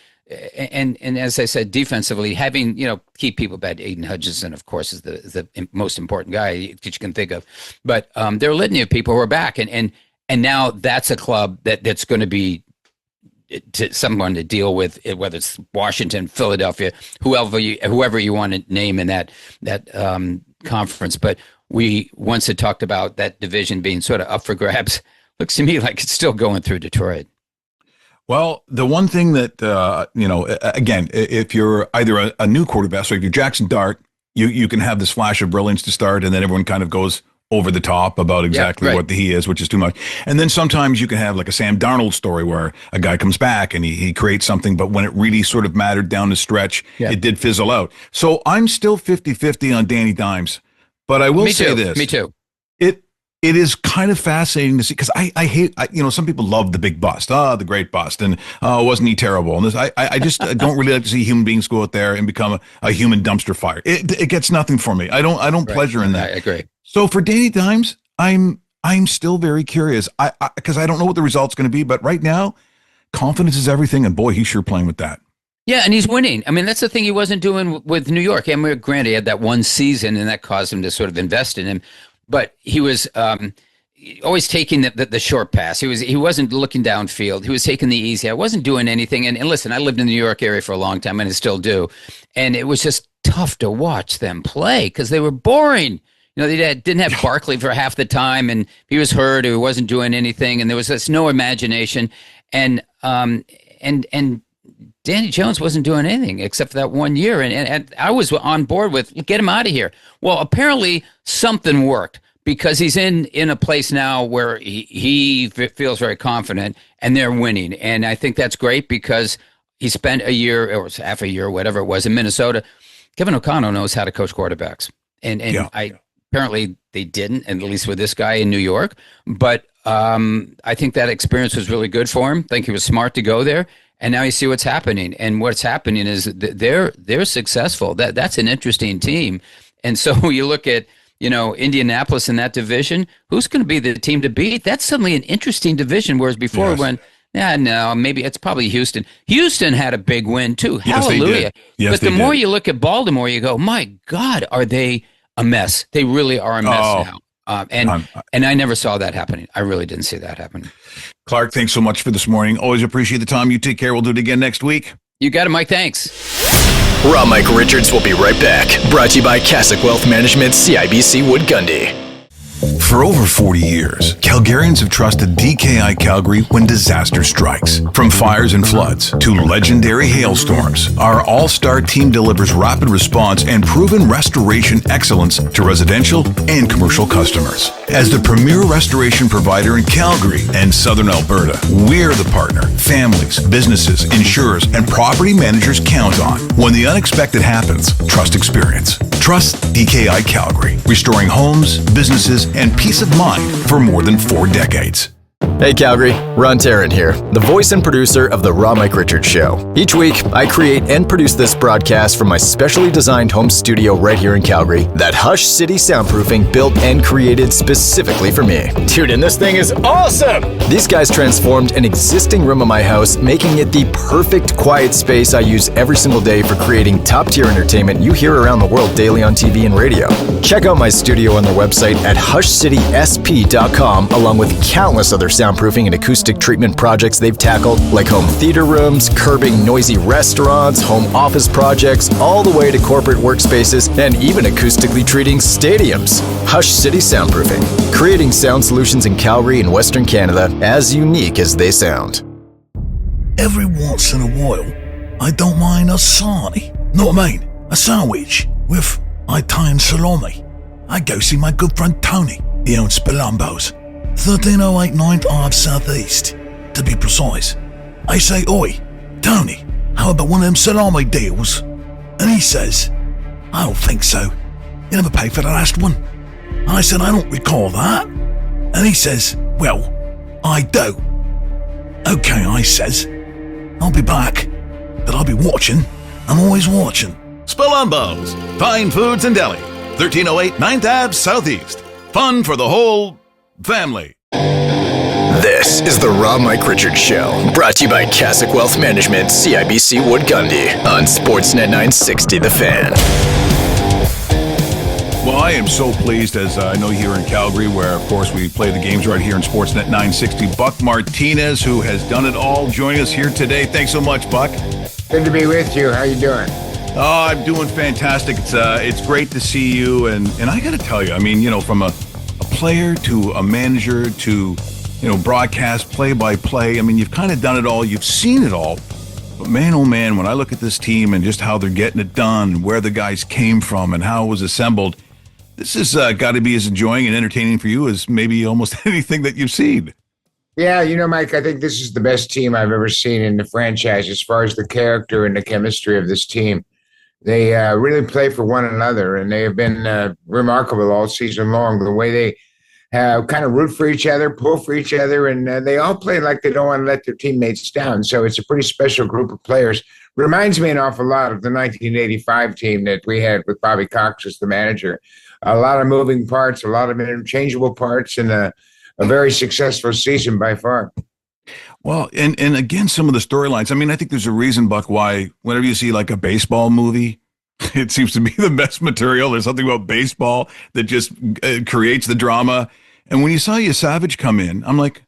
S10: and as I said, defensively, having, keep people bad. Aiden Hutchinson, of course, is the most important guy that you can think of. But there are a litany of people who are back. And now that's a club that's going to be to someone to deal with, whether it's Washington, Philadelphia, whoever you want to name in that conference. But we once had talked about that division being sort of up for grabs. Looks to me like it's still going through Detroit.
S5: Well, the one thing that, again, if you're either a new quarterback, so if you're Jackson Dart, you can have this flash of brilliance to start, and then everyone kind of goes over the top about exactly what he is, which is too much. And then sometimes you can have like a Sam Darnold story where a guy comes back and he creates something, but when it really sort of mattered down the stretch, it did fizzle out. So I'm still 50-50 on Danny Dimes, but I will say this.
S10: Me too.
S5: It is kind of fascinating to see, because I hate, some people love the big bust, the great bust, and wasn't he terrible? And this, I just don't really like to see human beings go out there and become a human dumpster fire. It gets nothing for me. I don't pleasure in that.
S10: I agree.
S5: So for Danny Dimes, I'm still very curious, because I don't know what the result's going to be, but right now, confidence is everything, and boy, he's sure playing with that.
S10: Yeah, and he's winning. I mean, that's the thing he wasn't doing with New York. I mean, granted, he had that one season, and that caused him to sort of invest in him. But he was always taking the short pass. He wasn't looking downfield. He was taking the easy. I wasn't doing anything. And listen, I lived in the New York area for a long time, and I still do. And it was just tough to watch them play because they were boring. They didn't have Barkley for half the time, and he was hurt, or he wasn't doing anything, and there was just no imagination. And Danny Jones wasn't doing anything except for that 1 year. And I was on board with, get him out of here. Well, apparently something worked, because he's in a place now where he feels very confident, and they're winning. And I think that's great, because he spent a year or half a year, whatever it was, in Minnesota. Kevin O'Connell knows how to coach quarterbacks. And apparently they didn't, at least with this guy in New York. But I think that experience was really good for him. I think he was smart to go there. And now you see what's happening. And what's happening is they're successful. That's an interesting team. And so you look at Indianapolis in that division, who's going to be the team to beat? That's suddenly an interesting division. Whereas before, maybe it's probably Houston. Houston had a big win too.
S5: Yes,
S10: Hallelujah.
S5: Yes,
S10: but the more you look at Baltimore, you go, my God, are they a mess? They really are a mess now. And I never saw that happening. I really didn't see that happening.
S5: Clark, thanks so much for this morning. Always appreciate the time. You take care. We'll do it again next week.
S10: You got it, Mike. Thanks.
S4: Raw Mike Richards will be right back. Brought to you by Cassock Wealth Management, CIBC Wood Gundy.
S7: For over 40 years, Calgarians have trusted DKI Calgary when disaster strikes. From fires and floods to legendary hailstorms, our all-star team delivers rapid response and proven restoration excellence to residential and commercial customers. As the premier restoration provider in Calgary and Southern Alberta, we're the partner families, businesses, insurers, and property managers count on. When the unexpected happens, trust experience. Trust DKI Calgary, restoring homes, businesses, and peace of mind for more than 4 decades.
S4: Hey Calgary, Ron Tarrant here, the voice and producer of The Raw Mike Richards Show. Each week, I create and produce this broadcast from my specially designed home studio right here in Calgary that Hush City soundproofing built and created specifically for me. Dude, and this thing is awesome! These guys transformed an existing room of my house, making it the perfect quiet space I use every single day for creating top-tier entertainment you hear around the world daily on TV and radio. Check out my studio on their website at hushcitysp.com, along with countless other soundproofing and acoustic treatment projects they've tackled, like home theater rooms, curbing noisy restaurants, home office projects, all the way to corporate workspaces, and even acoustically treating stadiums. Hush City Soundproofing, creating sound solutions in Calgary and Western Canada as unique as they sound.
S7: Every once in a while, I don't mind a sarnie. Know what I mean? A sandwich with Italian salami. I go see my good friend Tony. He owns Spilumbo's. 13089 Ave South East, to be precise. I say, oi, Tony, how about one of them salami deals? And he says, I don't think so. You never paid for the last one. And I said, I don't recall that. And he says, well, I do. Okay, I says, I'll be back, but I'll be watching. I'm always watching.
S5: Spilumbo's, fine foods and deli, 1308 9th Ave Southeast. Fun for the whole family.
S4: This is the Raw Mike Richards Show, brought to you by Cassock Wealth Management, CIBC Wood Gundy, on Sportsnet 960 The Fan.
S5: Well, I am so pleased, as I know here in Calgary, where, of course, we play the games right here in Sportsnet 960. Buck Martinez, who has done it all, joining us here today. Thanks so much, Buck.
S11: Good to be with you. How you doing?
S5: Oh, I'm doing fantastic. It's great to see you, and I got to tell you, I mean, from a player to a manager to, broadcast, play-by-play. I mean, you've kind of done it all. You've seen it all. But man, oh man, when I look at this team and just how they're getting it done, where the guys came from and how it was assembled, this has got to be as enjoying and entertaining for you as maybe almost anything that you've seen.
S11: Yeah, Mike, I think this is the best team I've ever seen in the franchise as far as the character and the chemistry of this team. They really play for one another, and they have been remarkable all season long. The way they kind of root for each other, pull for each other, and they all play like they don't want to let their teammates down. So it's a pretty special group of players. Reminds me an awful lot of the 1985 team that we had with Bobby Cox as the manager. A lot of moving parts, a lot of interchangeable parts, and a very successful season by far.
S5: Well, and again, some of the storylines. I mean, I think there's a reason, Buck, why whenever you see like a baseball movie, it seems to be the best material. There's something about baseball that just creates the drama. And when you saw Savage come in, I'm like,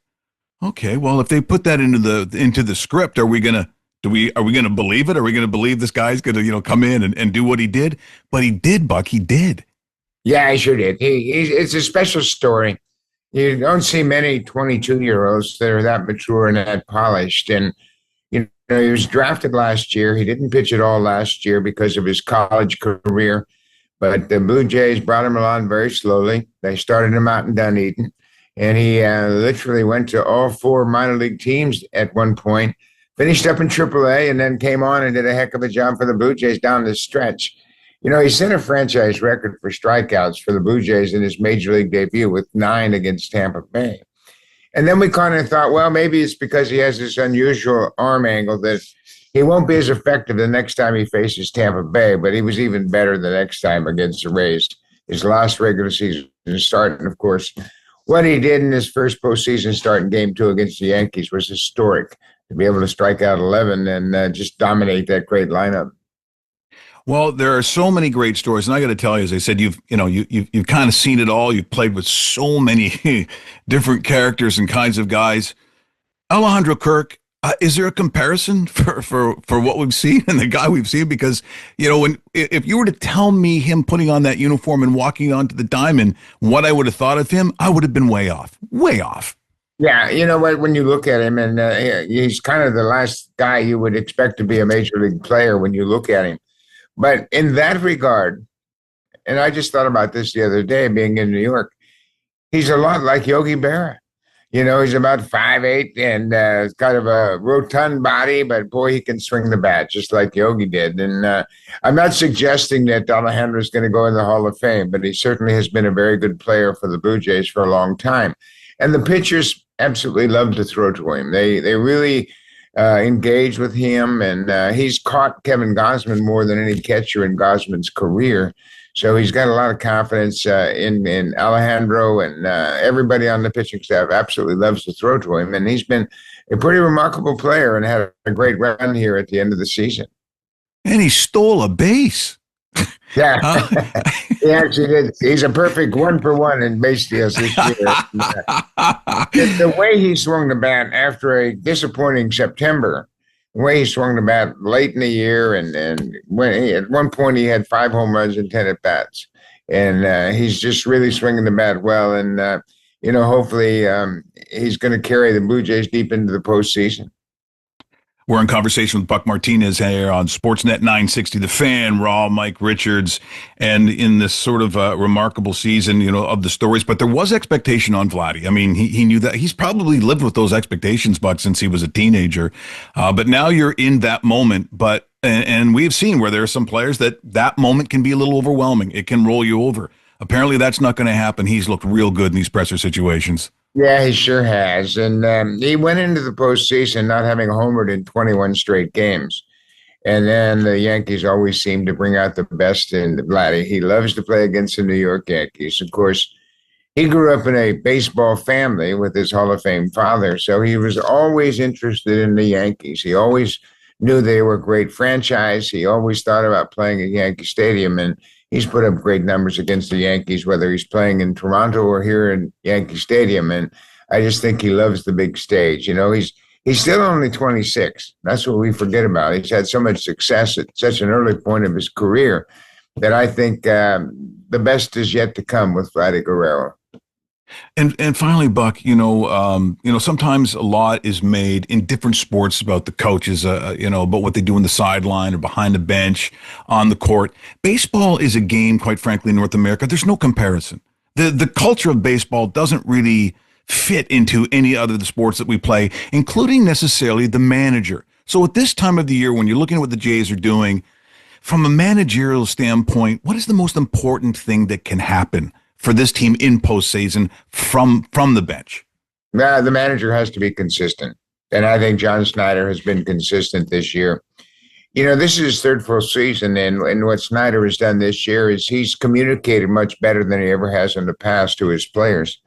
S5: okay, well, if they put that into the script, are we gonna believe it? Are we gonna believe this guy's gonna come in and do what he did? But he did, Buck. He did.
S11: Yeah, he sure did. It's a special story. You don't see many 22-year-olds that are that mature and that polished. And, he was drafted last year. He didn't pitch at all last year because of his college career. But the Blue Jays brought him along very slowly. They started him out in Dunedin. And he literally went to all 4 minor league teams at one point, finished up in AAA, and then came on and did a heck of a job for the Blue Jays down the stretch. He set a franchise record for strikeouts for the Blue Jays in his major league debut with 9 against Tampa Bay. And then we kind of thought, well, maybe it's because he has this unusual arm angle that he won't be as effective the next time he faces Tampa Bay, but he was even better the next time against the Rays. his last regular season start. And of course, what he did in his first postseason start in Game 2 against the Yankees was historic. To be able to strike out 11 and just dominate that great lineup.
S5: Well, there are so many great stories, and I got to tell you, as I said, you've kind of seen it all. You've played with so many different characters and kinds of guys. Alejandro Kirk, is there a comparison for what we've seen and the guy we've seen? Because if you were to tell me him putting on that uniform and walking onto the diamond, what I would have thought of him, I would have been way off.
S11: Yeah, you know what? When you look at him, and he's kind of the last guy you would expect to be a major league player when you look at him. But in that regard, and I just thought about this the other day being in New York, he's a lot like Yogi Berra. He's about 5'8" and kind of a rotund body, but boy, he can swing the bat just like Yogi did. And I'm not suggesting that Alejandro is going to go in the Hall of Fame, but he certainly has been a very good player for the Blue Jays for a long time. And the pitchers absolutely love to throw to him. They really engage with him, and he's caught Kevin Gausman more than any catcher in Gausman's career. So he's got a lot of confidence in Alejandro, and everybody on the pitching staff absolutely loves to throw to him. And he's been a pretty remarkable player and had a great run here at the end of the season.
S5: And he stole a base.
S11: Yeah, he actually did. He's a perfect 1-for-1 in base steals this year. The way he swung the bat after a disappointing September, the way he swung the bat late in the year, and when at one point he had 5 home runs and 10 at bats, and he's just really swinging the bat well. And hopefully he's going to carry the Blue Jays deep into the postseason.
S5: We're in conversation with Buck Martinez here on Sportsnet 960, The Fan, Raw, Mike Richards, and in this sort of remarkable season, of the stories. But there was expectation on Vladdy. I mean, he knew that. He's probably lived with those expectations, Buck, since he was a teenager. But now you're in that moment. And we've seen where there are some players that moment can be a little overwhelming. It can roll you over. Apparently, that's not going to happen. He's looked real good in these presser situations.
S11: Yeah, he sure has. And he went into the postseason not having homered in 21 straight games. And then the Yankees always seem to bring out the best in Vladdy. He loves to play against the New York Yankees. Of course, he grew up in a baseball family with his Hall of Fame father, so he was always interested in the Yankees. He always knew they were a great franchise. He always thought about playing at Yankee Stadium, and he's put up great numbers against the Yankees, whether he's playing in Toronto or here in Yankee Stadium. And I just think he loves the big stage. He's still only 26. That's what we forget about. He's had so much success at such an early point of his career that I think the best is yet to come with Vladdy Guerrero.
S5: And finally, Buck, sometimes a lot is made in different sports about the coaches, about what they do on the sideline or behind the bench, on the court. Baseball is a game, quite frankly, in North America. There's no comparison. The culture of baseball doesn't really fit into any other of the sports that we play, including necessarily the manager. So at this time of the year, when you're looking at what the Jays are doing, from a managerial standpoint, what is the most important thing that can happen for this team in postseason from the bench?
S11: The manager has to be consistent. And I think John Snyder has been consistent this year. This is his third full season, and what Snyder has done this year is he's communicated much better than he ever has in the past to his players.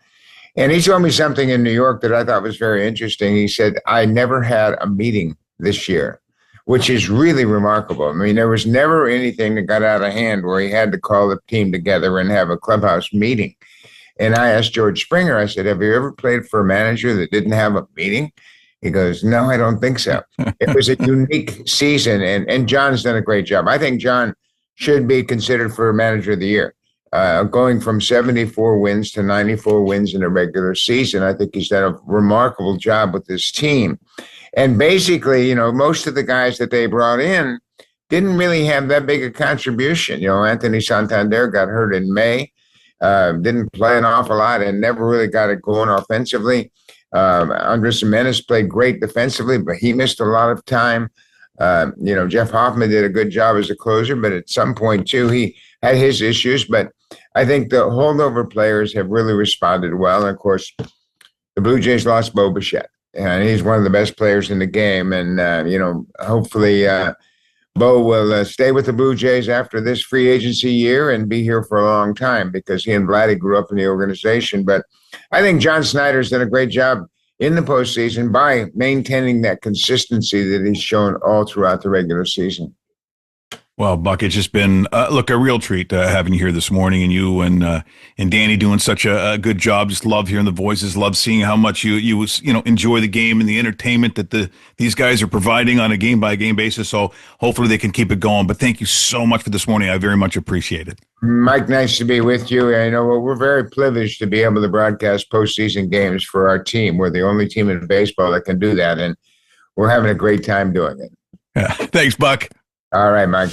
S11: And he told me something in New York that I thought was very interesting. He said, I never had a meeting this year, which is really remarkable. I mean, there was never anything that got out of hand where he had to call the team together and have a clubhouse meeting. And I asked George Springer, I said, have you ever played for a manager that didn't have a meeting? He goes, no, I don't think so. It was a unique season, and John's done a great job. I think John should be considered for manager of the year. Going from 74 wins to 94 wins in a regular season, I think he's done a remarkable job with this team. And basically, most of the guys that they brought in didn't really have that big a contribution. Anthony Santander got hurt in May, didn't play an awful lot and never really got it going offensively. Andres Jimenez played great defensively, but he missed a lot of time. Jeff Hoffman did a good job as a closer, but at some point, too, he had his issues. But I think the holdover players have really responded well. And, of course, the Blue Jays lost Bo Bichette. And he's one of the best players in the game. And, hopefully Bo will stay with the Blue Jays after this free agency year and be here for a long time because he and Vladdy grew up in the organization. But I think John Snyder's done a great job in the postseason by maintaining that consistency that he's shown all throughout the regular season.
S5: Well, Buck, it's just been look, a real treat having you here this morning, and you and Danny doing such a good job. Just love hearing the voices, love seeing how much you enjoy the game and the entertainment that these guys are providing on a game by game basis. So hopefully they can keep it going. But thank you so much for this morning. I very much appreciate it.
S11: Mike, nice to be with you. I know we're very privileged to be able to broadcast postseason games for our team. We're the only team in baseball that can do that, and we're having a great time doing it.
S5: Yeah, thanks, Buck.
S11: All right, Mike.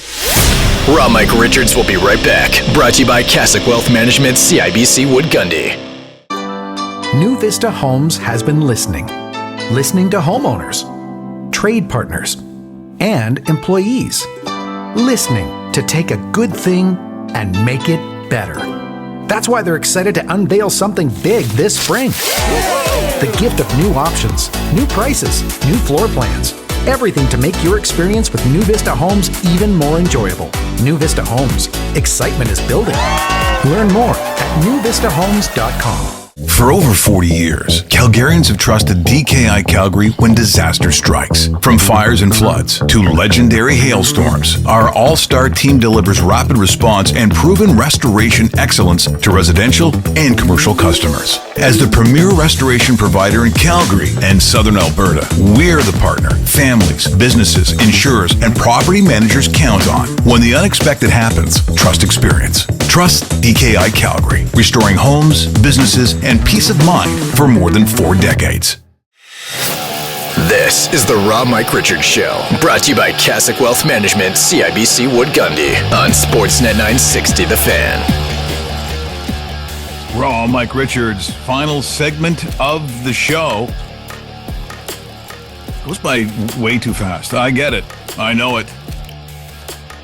S4: Raw Mike Richards will be right back. Brought to you by Cassock Wealth Management, CIBC Wood Gundy.
S12: New Vista Homes has been listening to homeowners, trade partners, and employees. Listening to take a good thing and make it better. That's why they're excited to unveil something big this spring. The gift of new options, new prices, new floor plans. Everything to make your experience with New Vista Homes even more enjoyable. New Vista Homes. Excitement is building. Learn more at newvistahomes.com.
S5: For over 40 years, Calgarians have trusted DKI Calgary when disaster strikes. From fires and floods to legendary hailstorms, our all-star team delivers rapid response and proven restoration excellence to residential and commercial customers. As the premier restoration provider in Calgary and Southern Alberta, we're the partner families, businesses, insurers, and property managers count on. When the unexpected happens, trust experience. Trust DKI Calgary, restoring homes, businesses, and peace of mind for more than 4 decades.
S4: This is the Raw Mike Richards Show, brought to you by Cassock Wealth Management, CIBC Wood Gundy, on Sportsnet 960 The Fan.
S5: Raw Mike Richards, final segment of the show. Goes by way too fast. I get it. I know it.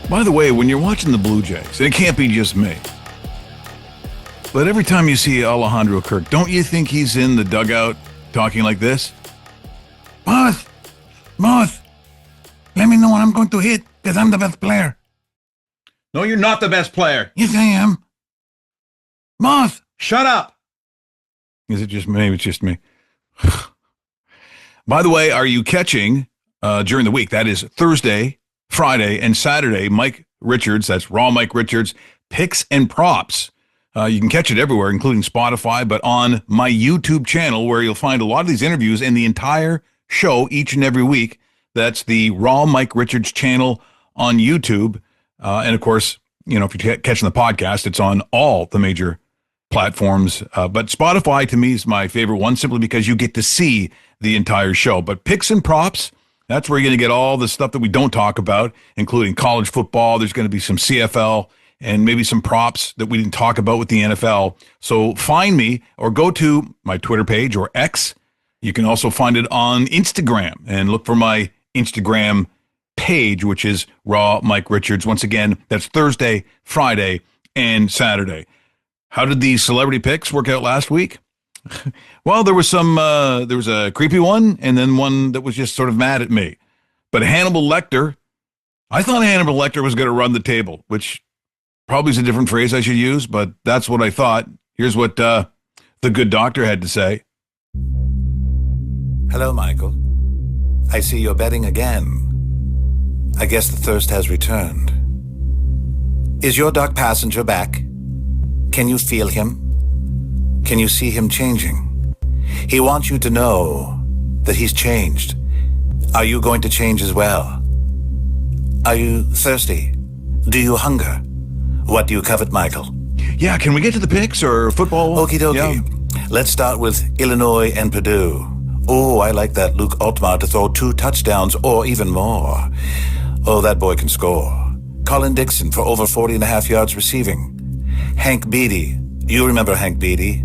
S5: By the way, when you're watching the Blue Jays, it can't be just me, but every time you see Alejandro Kirk, don't you think he's in the dugout talking like this? Moth, let me know when I'm going to hit, because I'm the best player. No, you're not the best player. Yes, I am. Moth, shut up. Is it just me? Maybe it's just me. By the way, are you catching during the week? That is Thursday, Friday, and Saturday, Mike Richards, that's Raw Mike Richards, Picks and Props. You can catch it everywhere, including Spotify, but on my YouTube channel, where you'll find a lot of these interviews and the entire show each and every week. That's the Raw Mike Richards channel on YouTube. And of course, if you're catching the podcast, it's on all the major platforms. But Spotify, to me, is my favorite one, simply because you get to see the entire show. But Picks and Props, that's where you're going to get all the stuff that we don't talk about, including college football. There's going to be some CFL and maybe some props that we didn't talk about with the NFL. So find me or go to my Twitter page or X. You can also find it on Instagram and look for my Instagram page, which is Raw Mike Richards. Once again, that's Thursday, Friday, and Saturday. How did the celebrity picks work out last week? Well, there was a creepy one and then one that was just sort of mad at me. But Hannibal Lecter, I thought Hannibal Lecter was going to run the table, which probably is a different phrase I should use, but that's what I thought. Here's what the good doctor had to say.
S13: Hello, Michael. I see you're betting again. I guess the thirst has returned. Is your dark passenger back? Can you feel him? Can you see him changing? He wants you to know that he's changed. Are you going to change as well? Are you thirsty? Do you hunger? What do you covet, Michael?
S5: Yeah, can we get to the picks or football?
S13: Okie dokie.
S5: Yeah.
S13: Let's start with Illinois and Purdue. Oh, I like that Luke Altmaier to throw 2 touchdowns or even more. Oh, that boy can score. Colin Dixon for over 40 and a half yards receiving. Hank Beatty. You remember Hank Beatty?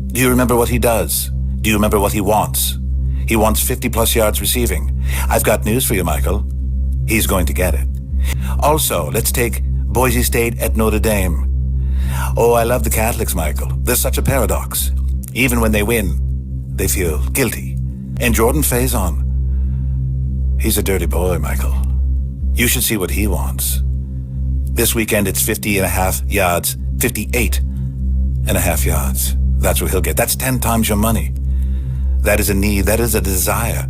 S13: Do you remember what he does? Do you remember what he wants? He wants 50-plus yards receiving. I've got news for you, Michael. He's going to get it. Also, let's take Boise State at Notre Dame. Oh, I love the Catholics, Michael. They're such a paradox. Even when they win, they feel guilty. And Jordan Faison, he's a dirty boy, Michael. You should see what he wants. This weekend, it's 50.5 yards, 58.5 yards. That's what he'll get. That's 10 times your money. That is a need. That is a desire.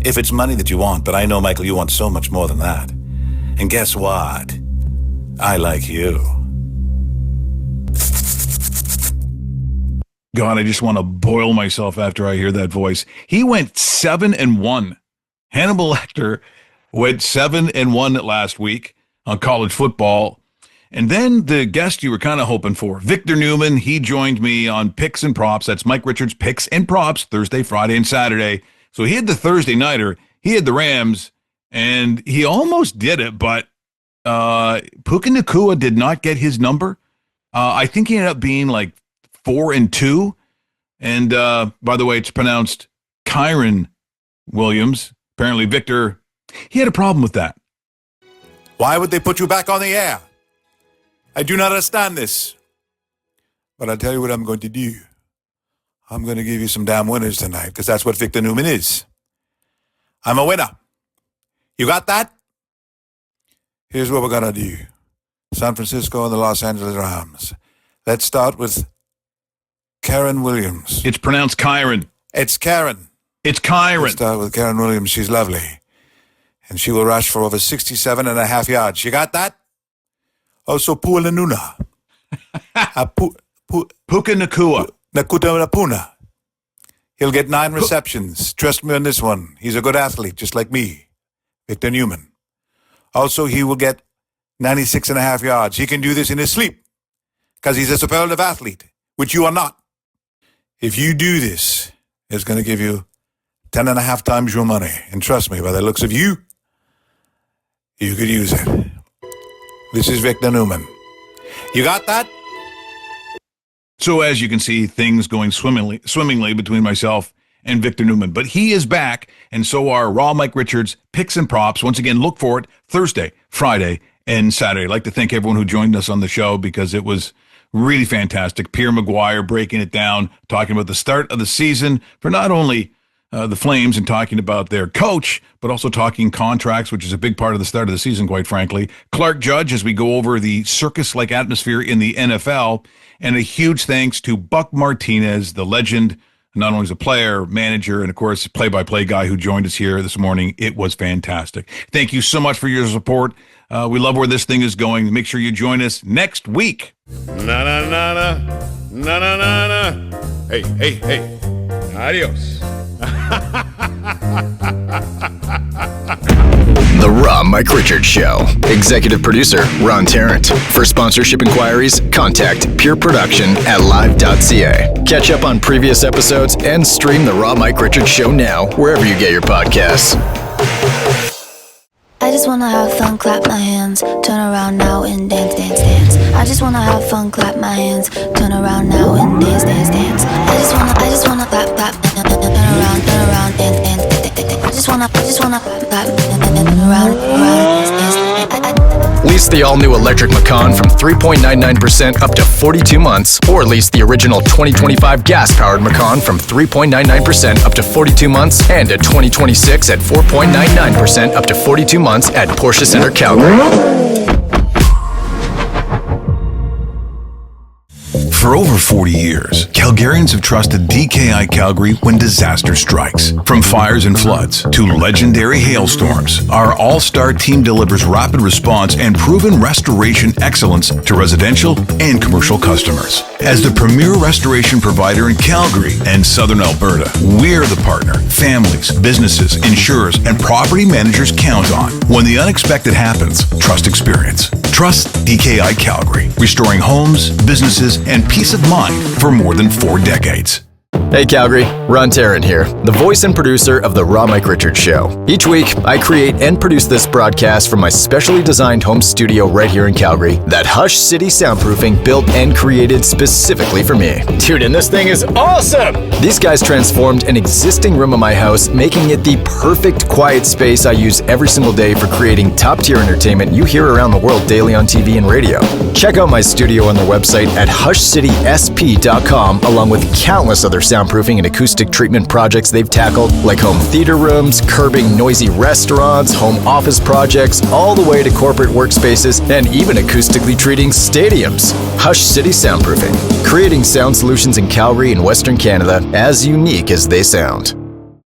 S13: If it's money that you want, but I know, Michael, you want so much more than that. And guess what? I like you.
S5: God, I just want to boil myself after I hear that voice. He went 7-1. Hannibal Lecter went 7-1 last week on college football. And then the guest you were kind of hoping for, Victor Newman, he joined me on Picks and Props. That's Mike Richards' Picks and Props, Thursday, Friday, and Saturday. So he had the Thursday nighter. He had the Rams, and he almost did it, but Puka Nacua did not get his number. I think he ended up being like 4-2. And by the way, it's pronounced Kyron Williams. Apparently, Victor, he had a problem with that.
S13: Why would they put you back on the air? I do not understand this. But I'll tell you what I'm going to do. I'm going to give you some damn winners tonight, because that's what Victor Newman is. I'm a winner. You got that? Here's what we're going to do. San Francisco and the Los Angeles Rams. Let's start with Karen Williams.
S5: It's pronounced Kyron.
S13: It's Karen.
S5: It's Kyron.
S13: Let's start with Karen Williams. She's lovely. And she will rush for over 67.5 yards. You got that? Also, Puka Nacua.
S5: Puka Nacua.
S13: Napuna. He'll get 9 receptions. Trust me on this one. He's a good athlete, just like me. Victor Newman. Also, he will get 96.5 yards. He can do this in his sleep because he's a superlative athlete, which you are not. If you do this, it's going to give you 10.5 times your money. And trust me, by the looks of you, you could use it. This is Victor Newman. You got that?
S5: So as you can see, things going swimmingly between myself and Victor Newman. But he is back, and so are Raw Mike Richards' Picks and Props. Once again, look for it Thursday, Friday, and Saturday. I'd like to thank everyone who joined us on the show because it was really fantastic. Pierre McGuire breaking it down, talking about the start of the season for not only the Flames and talking about their coach, but also talking contracts, which is a big part of the start of the season, quite frankly. Clark Judge, as we go over the circus-like atmosphere in the NFL, and a huge thanks to Buck Martinez, the legend, not only as a player, manager, and of course, play-by-play guy who joined us here this morning. It was fantastic. Thank you so much for your support. We love where this thing is going. Make sure you join us next week.
S14: Na. Hey. Adios.
S4: The Raw Mike Richards Show. Executive producer, Ron Tarrant. For sponsorship inquiries, contact Pure Production at live.ca. Catch up on previous episodes and stream The Raw Mike Richards Show now, wherever you get your podcasts.
S8: I just wanna have fun, clap my hands, turn around now and dance. I just wanna have fun, clap my hands, turn around now and dance. I just wanna clap, turn around, dance. I just wanna clap, turn around, dance.
S4: Lease the all-new electric Macan from 3.99% up to 42 months, or lease the original 2025 gas-powered Macan from 3.99% up to 42 months, and a 2026 at 4.99% up to 42 months at Porsche Center Calgary.
S5: For over 40 years, Calgarians have trusted DKI Calgary when disaster strikes. From fires and floods to legendary hailstorms, our all-star team delivers rapid response and proven restoration excellence to residential and commercial customers. As the premier restoration provider in Calgary and Southern Alberta, we're the partner families, businesses, insurers, and property managers count on. When the unexpected happens, trust experience. Trust DKI Calgary, restoring homes, businesses, and peace of mind for more than 4 decades.
S4: Hey Calgary, Ron Tarrant here, the voice and producer of The Raw Mike Richards Show. Each week, I create and produce this broadcast from my specially designed home studio right here in Calgary that Hush City Soundproofing built and created specifically for me. Dude, and this thing is awesome! These guys transformed an existing room in my house, making it the perfect quiet space I use every single day for creating top-tier entertainment you hear around the world daily on TV and radio. Check out my studio on their website at hushcitysp.com, along with countless other sound soundproofing and acoustic treatment projects they've tackled, like home theater rooms, curbing noisy restaurants, home office projects, all the way to corporate workspaces, and even acoustically treating stadiums. Hush City Soundproofing, creating sound solutions in Calgary and Western Canada as unique as they sound.